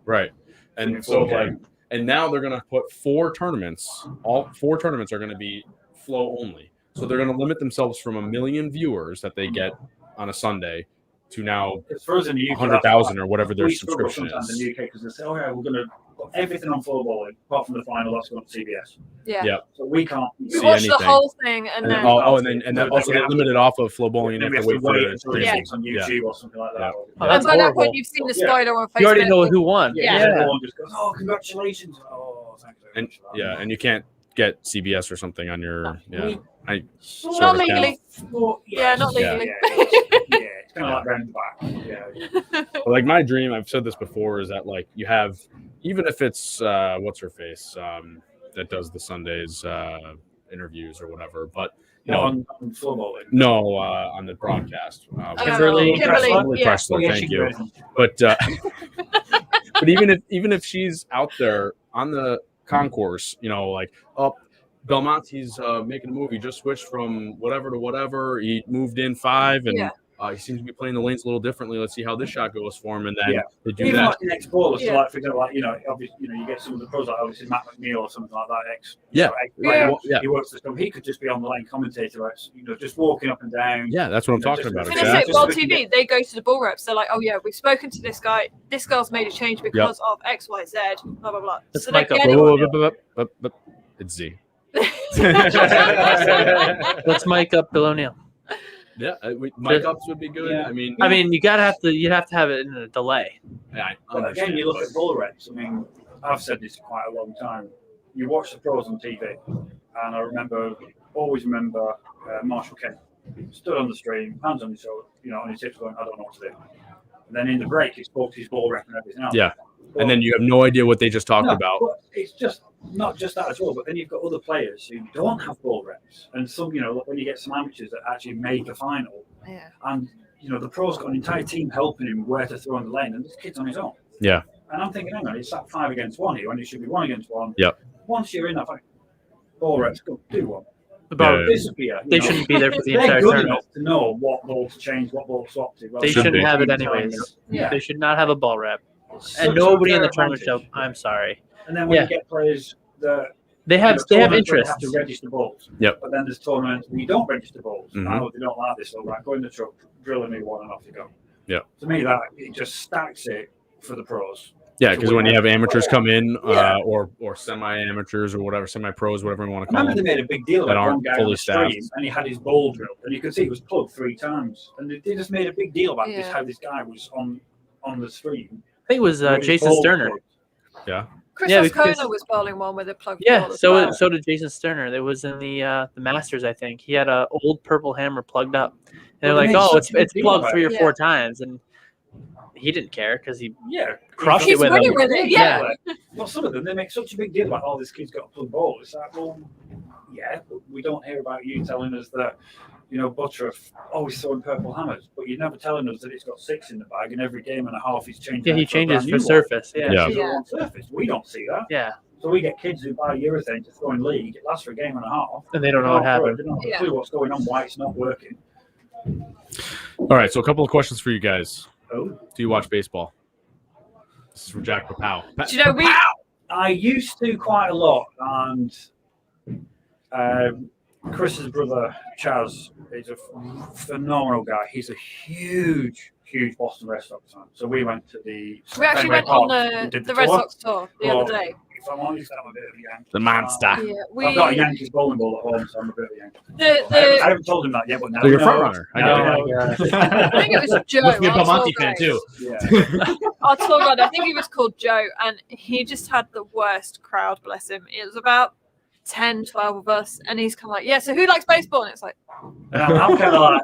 Right. And Yeah, so 4K. like, and now they're gonna put 4 tournaments. All 4 tournaments are gonna be flow only. So they're gonna limit themselves from 1 million viewers that they get on a Sunday to now It's for us in the UK. 100,000 or whatever their we struggle subscription sometimes is. in the UK because they say, "Oh yeah, we're going to put everything on floor bowling apart from the final. That's going to CBS." Yeah. Yeah. So we can't. You See watch the anything. whole thing, and And then, then and then also they limit it off of flow bowling and then you we have to wait for the until streaming. it's on YouTube or something like that. Yeah. Oh, and that's by that horrible. point, you've seen the Yeah. spoiler on Facebook. You already know who won. Yeah. Everyone just goes, "Oh, congratulations!" Oh, thank you very And much. for that. yeah, and you can't get CBS or something on your I sort Not of can. legally. Well, Yeah, not Yeah. legally. It's kind of like round the back. Yeah. But like my dream, I've said this before, is that like you have, even if it's what's her face that does the Sundays interviews or whatever, but you know, on floor bowling. no, on the broadcast. Kimberly Kimberly, yeah. Pressler, Yeah, thank she you. can. But but even if she's out there on the concourse, you know, like Belmonte's making a move. He just switched from whatever to whatever. He moved in 5, and Yeah. he seems to be playing the lanes a little differently. Let's see how this shot goes for him, and then Yeah. they do Even that. like the next bowler, so Yeah. like for example, like obviously, you get some of the pros like obviously Matt McNeil or something like that. Yeah. Yeah. Well, yeah, He works the stuff. He could just be on the lane commentator, like, just walking up and down. yeah, that's what I'm You know, talking just- about. Finish Exactly. it, World TV, they go to the ball reps. They're like, "Oh yeah, we've spoken to this guy. This girl's made a change because of X, Y, Z. Blah blah blah." Let's So they mic up. get it. It's Z. Let's mic up Bill O'Neill. Yeah, mic ups would be good. Yeah. I mean, You have to have it in a delay. I But understand, again, you look but- at ball reps. I mean, I've said this for quite a long time. You watch the pros on TV, and I always remember Marshall Kent stood on the stream, hands on his shoulder, on his hips, going, "I don't know what to do." And then in the break, he spoke to his ball rep and everything else. Yeah. And then you have no idea what they just talked No, about. but it's just not just that as well. But then you've got other players who don't have ball reps, and some, when you get some amateurs that actually made the final, Yeah. and the pros got an entire team helping him where to throw in the lane, and this kid's on his own. Yeah. And I'm thinking, hang on, it's that 5 against 1 here, when it should be 1 against 1. Yep. Once you're in that fight, ball reps, go do one. About, Yeah. Disappear. They shouldn't be there for the They're entire good tournament. enough to know what ball to change, what ball to swap to. They Should shouldn't be. have it anyways. Yeah. They should not have a ball rep. Such And nobody a in the fair tournament show. advantage. I'm sorry. And then when Yeah. you get players that They have tournaments where they interest. have to register balls. Yep. But then there's tournaments where you don't register balls. Mhm. Oh, they don't like this. So right, go in the truck, drill a new one, and off you go. Yep. To me, that it just stacks it for the pros. Yeah, because when you have amateurs come in, Yeah. or semi-amateurs or whatever, semi-pros, whatever you want to I call remember they them. made a big deal that about one aren't guy on fully the stream, staffed. and he had his ball drilled, and you could see it was plugged 3 times, and they just made a big deal about this, Yeah. how this guy was on the stream. I think it was with his Jason ball Sterner. plugged. Chris Yeah, Oscona because- was bowling one with a plug. Yeah, ball as so well. so did Jason Sterner. It was in the Masters, I think. He had a old purple hammer plugged up, and they're Well, they like, made "Oh, such it's a big it's deal plugged about 3 or it. 4 times," and he didn't care because he Yeah, crushed He's it with winning him. with it. Yeah. Well, some of them, they make such a big deal about, "Oh, this kid's got a plug ball." It's like, well, yeah, but we don't hear about you telling us that, Butterworth always throwing purple hammers, but you're never telling us that it's got 6 in the bag, and every game and a half he's changing. Yeah, he it for a changes brand for new one. surface. Yeah. Yeah. Changes it on surface. We don't see that. Yeah. So we get kids who buy urethane to throw in league. It lasts for a game and a half. And they don't know what happened. They don't have a Yeah. clue what's going on, why it's not working. All right, so a couple of questions for you guys. Oh. Do you watch baseball? This is from Jack Papow. Do you know we? I used to quite a lot, and Chris's brother Chaz is a phenomenal guy. He's a huge Boston Red Sox fan. So we went to the We actually Fenway went on Park. We did the Red tour. Sox tour the Well, other day. If I'm honest, I'm a bit of a Yankee. The monster. Yeah, I've got a Yankees bowling ball at home, so I'm a bit of a Yankee. I haven't told him that yet, but now So you're a he front knows. runner. I think it was Joe. Must be a our Belmonte tour fan guide. too. Yeah. Our tour guide, I think he was called Joe, and he just had the worst crowd, bless him. It was about 10, 12 of us, and he's kind of like, yeah, so who likes baseball? And it's like, And I'm kind of like,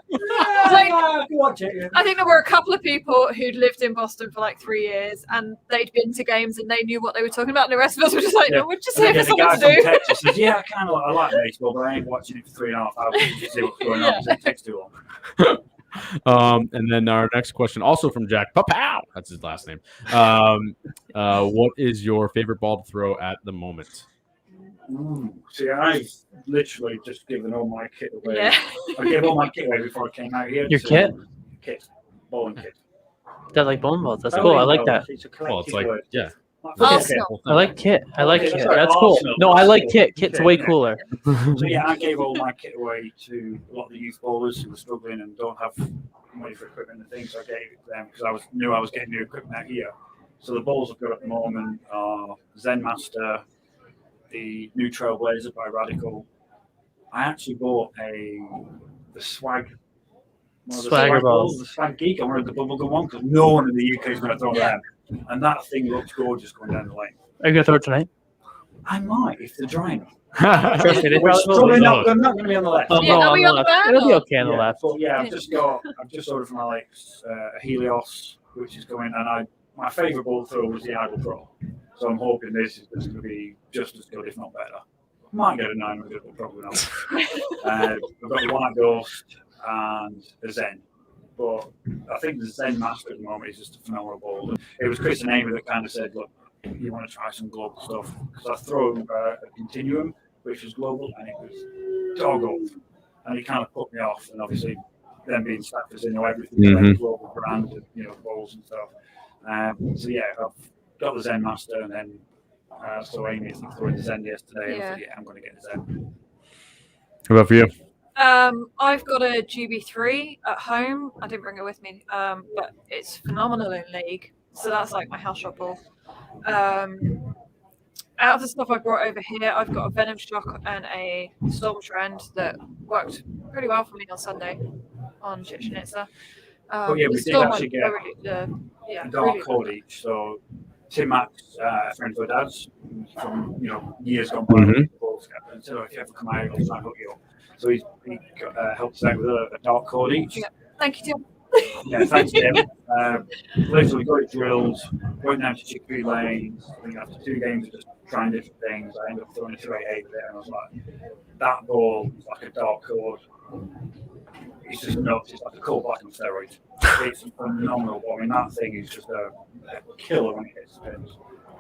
like, watch it. I think there were a couple of people who'd lived in Boston for like 3 years, and they'd been to games and they knew what they were talking about, and the rest of us were just like, no, we're just here for The something guy to from do. Texas says, yeah, I like baseball, but I ain't watching it for 3.5 hours to see what's going on because it takes too long. And then our next question, also from Jack Papow. That's his last name. What is your favorite ball to throw at the moment? Ooh. See, I've literally just given all my kit away. Yeah. I gave all my kit away before I came out here. Your so- kit? Kit. Bowling kit. That like bowling balls. That's Bowling cool. I like ball, that. It's a Well, it's collective like, word. yeah. Like Arsenal. football. I like kit. I like Okay, kit. sorry, That's cool. Arsenal. No, I like kit. Okay, Kit's way yeah. cooler. So yeah, I gave all my kit away to a lot of the youth bowlers who were struggling and don't have money for equipment and things. So I gave it to them because knew I was getting new equipment out here. So the balls I've got at the moment are Zen Master, the new Trailblazer by Radical. I actually bought the Swag. Swagger balls. The Swag Geek. I wanted the bubblegum one because no one in the UK is going to throw them. And that thing looks gorgeous going down the lane. Are you gonna throw it tonight? I might if they're dry enough. Trust me, they Which probably will probably be. not, they're not going to be on the left. Oh, Yeah, no, are we on the back? It'll be or- okay on the left. But yeah, I've just ordered from Alex a Helios, which is going, and my favourite ball throw was the Idol Pro. So I'm hoping this is going to be just as good, if not better. Might get a 900, but probably not. I've got the White Ghost and the Zen. But I think the Zen Master at the moment is just a phenomenal ball. It was Chris and Amy that kind of said, look, you want to try some global stuff? Because I throw a Continuum, which was global, and it was dog off. And it kind of put me off. And obviously, them being staffers, everything, like global brand, and, balls and stuff. So yeah, I've got the Zen Master, and then so Amy is throwing the Zen yesterday. Yeah. And I think, I'm going to get the Zen. How about for you? I've got a GB3 at home. I didn't bring it with me, but it's phenomenal in league. So that's like my house shot ball. Out of the stuff I brought over here, I've got a Venom Shock and a Storm Trend that worked pretty well for me on Sunday on Chichinitza. But yeah, we did actually get a dark really code each. So Tim Max, a friend of our dad's from years gone by, and so if you ever come out, I'll try and hook you up. So he helped us out with a dark code each. Yeah. Thank you, Tim. Yeah, thanks, Tim. Literally got it drilled, went down to Chickpea Lanes. I think after 2 games of just trying different things, I ended up throwing a 288 with it, and I was like, that ball is like a dark code. It's just nuts. It's like a cold black on steroids. It's a phenomenal ball. I mean, that thing is just a killer when it hits spins.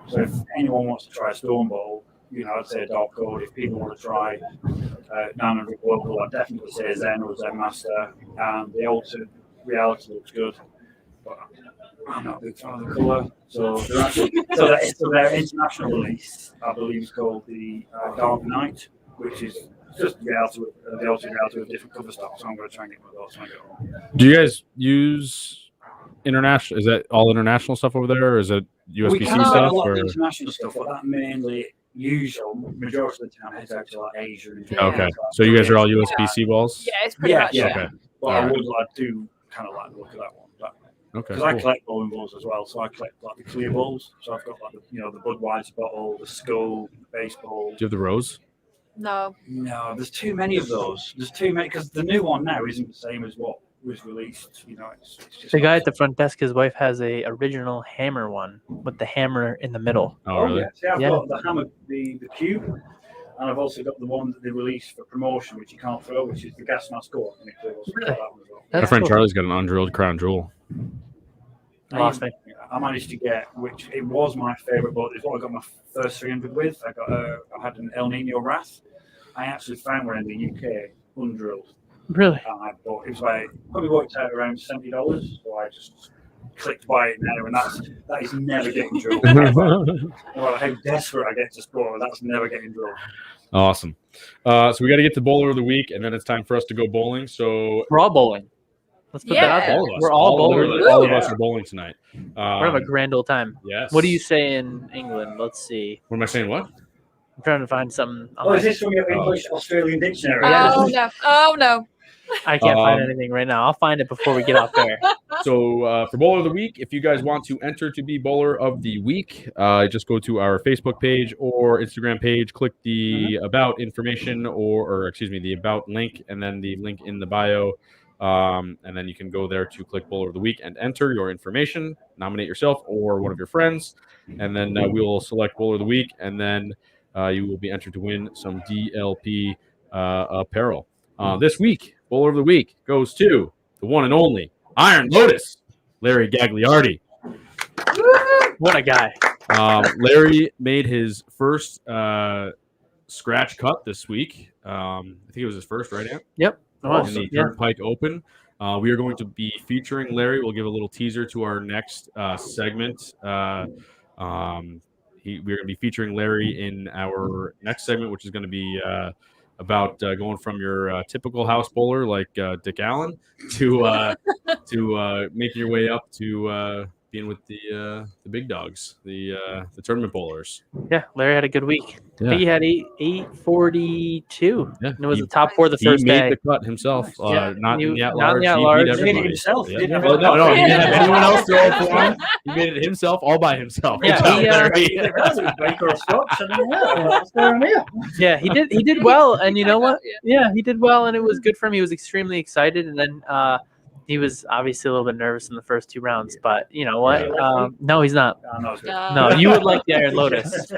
So if anyone wants to try a stone ball, I'd say a dark code. If people want to try 900 global, I'd definitely say Zen or Zen Master. And the Altered Reality looks good, but I'm not a big fan of the colour. So their international release, I believe, is called the Dark Knight, which is just the Altered Reality with different cover stock. So I'm going to try and get one of those when I get home. Do you guys use international? Is that all international stuff over there, or is it USBC We can stuff? a lot Or? of international stuff, but that mainly majority of the time heads out to like Asia. And Yeah. Okay, so you guys are all USBC balls. Yeah, it's pretty much. yeah. Okay. But I do kind of like the look of that one. Okay. Because I collect bowling balls as well, so I collect like the clear balls. So I've got like the Budweiser bottle, the skull, the baseball. Do you have the rose? No. No, there's too many of those. There's too many because the new one now isn't the same as what was released. It's just The guy at the front desk, his wife has a original hammer one with the hammer in the middle. Oh, really? Yeah. See, I've Yeah. got the hammer, the cube, and I've also got the one that they released for promotion, which you can't throw, which is the gas mask core. And I've got that one as well. My That's friend cool. Charlie's got an undrilled crown jewel. Lost me. I managed to get, which it was my favourite boat. It's what I got my first 300 with. I had an El Nino Wrath. I actually found one in the UK, undrilled. Really? And I bought, it was like, probably worked out around $70. So I just clicked buy it now, and that is never getting drilled. Well, how desperate I get to score, that's never getting drilled. Awesome. So we got to get to bowler of the week, and then it's time for us to go bowling. So Raw bowling. Let's put that out Yeah. there. All of us. We're all literally bowling. all of Yeah. us are bowling tonight. We're gonna have a grand old time. Yes. What do you say in England? Let's see. What am I saying? What? I'm trying to find something. Oh, is this from your English Australian dictionary? Oh no! Oh no! I can't find Um, anything right now. I'll find it before we get off there. So for Bowler of the Week, if you guys want to enter to be Bowler of the Week, just go to our Facebook page or Instagram page, click the About information or excuse me, the About link, and then the link in the bio. And then you can go there to click Bowler of the Week and enter your information, nominate yourself or one of your friends, and then we will select Bowler of the Week, and then you will be entered to win some DLP apparel. This week, Bowler of the Week goes to the one and only Iron Lotus, Larry Gagliardi. What a guy! Larry made his first scratch cut this week. I think it was his first, right, Ant? Yep. In the Turnpike Open. We are going to be featuring Larry. We'll give a little teaser to our next segment. We're going to be featuring Larry in our next segment, which is going to be about going from your typical house bowler like Dick Allen to making your way up to being with the big dogs, the tournament bowlers. Yeah, Larry had a good week. I Yeah. think he had 842. Yeah, And it was the top four the first he made day. the cut himself, Yeah, not in the not at-large. in the He at-large. beat He He made everybody. it himself. Yeah. Didn't have Well, no, he didn't have Yeah. anyone else throw it for him. He made it himself, all by himself. Yeah, Good job, he, Larry. Yeah, he did well, and you know what? Yeah, he did well, and it was good for him. He was extremely excited, and then he was obviously a little bit nervous in the first two rounds. But you know what? No, he's not. No, you would like the Iron Lotus.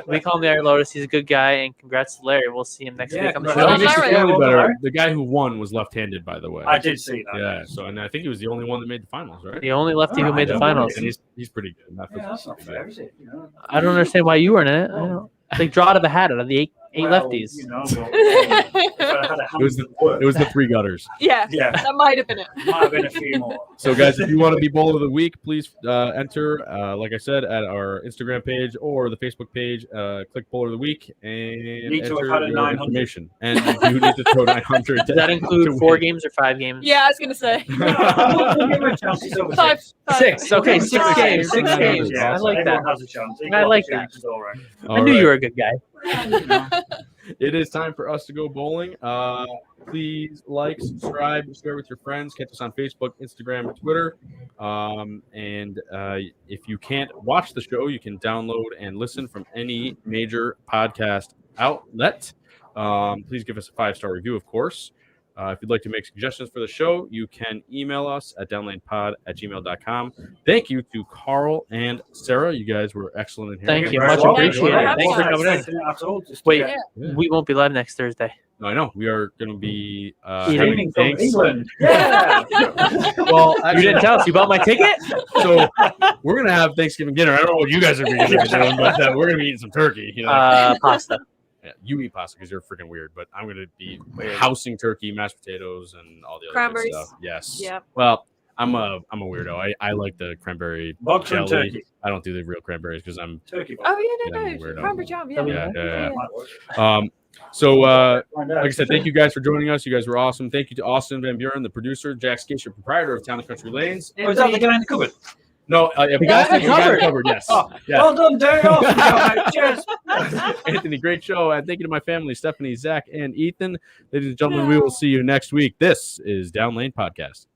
We call him the Iron Lotus. He's a good guy, and congrats to Larry. We'll see him next Yeah, week on the You know, show. it makes it Larry. feel Well, better. Larry. The guy who won was left-handed, by the way. I did see that. Yeah. So, and I think he was the only one that made the finals, right? The only lefty who made the Yeah. finals. And he's pretty good. Not Yeah, that's not fair, is it? You know? I don't understand why you weren't in it. I don't. They draw out of a hat out of the eight Well, lefties. You know, but if I had a It was hand It was the three gutters. Yeah, yeah, that might have been it. might have been a few more. So, guys, if you want to be Bowler of the Week, please enter, like I said, at our Instagram page or the Facebook page. Click Bowler of the Week and Need to enter have had a your 900. information. And you do need to throw 900. Does that include to 4 win. games or 5 games? Yeah, I was gonna say We'll give him a chance. It's over five. 6. Okay, 6 Five. games. 6 Yeah, games. Yeah, I like everyone that. has a chance. I like that. All right. I knew you were a good guy. It is time for us to go bowling. Please like, subscribe, share with your friends. Catch us on Facebook, Instagram, and Twitter. And if you can't watch the show, you can download and listen from any major podcast outlet. Please give us a 5-star review, of course. If you'd like to make suggestions for the show, you can email us at downlanepod@gmail.com. Thank you to Carl and Sarah. You guys were excellent in here. Thank you. Much appreciated. Thanks for coming in. Wait, we won't be live next Thursday. No, I know. We are going to be Eating having from thanks. England. Yeah. Well, You didn't tell us. You bought my ticket? So we're going to have Thanksgiving dinner. I don't know what you guys are going to be doing, but we're going to be eating some turkey. You know? Pasta. Yeah, you eat pasta because you're freaking weird, but I'm going to be housing turkey, mashed potatoes, and all the other Cranberries. good stuff. Yes. Yeah. Well, I'm a weirdo. I like the cranberry Box and jelly. turkey. I don't do the real cranberries because I'm Turkey. Oh Yeah, yeah, I'm a no, weirdo. cranberry jam. Yeah. yeah. Might work. So like Find out. I said, thank you guys for joining us. You guys were awesome. Thank you to Austin Van Buren, the producer, Jack Skisher, proprietor of Town and Country Lanes. Oh, is that the guy in the cupboard? No, we got it covered. Yes. Oh, Yeah. well done, Dave. Awesome. Cheers. Anthony, great show. And thank you to my family, Stephanie, Zach, and Ethan. Ladies and gentlemen, we will see you next week. This is Down Lane Podcast.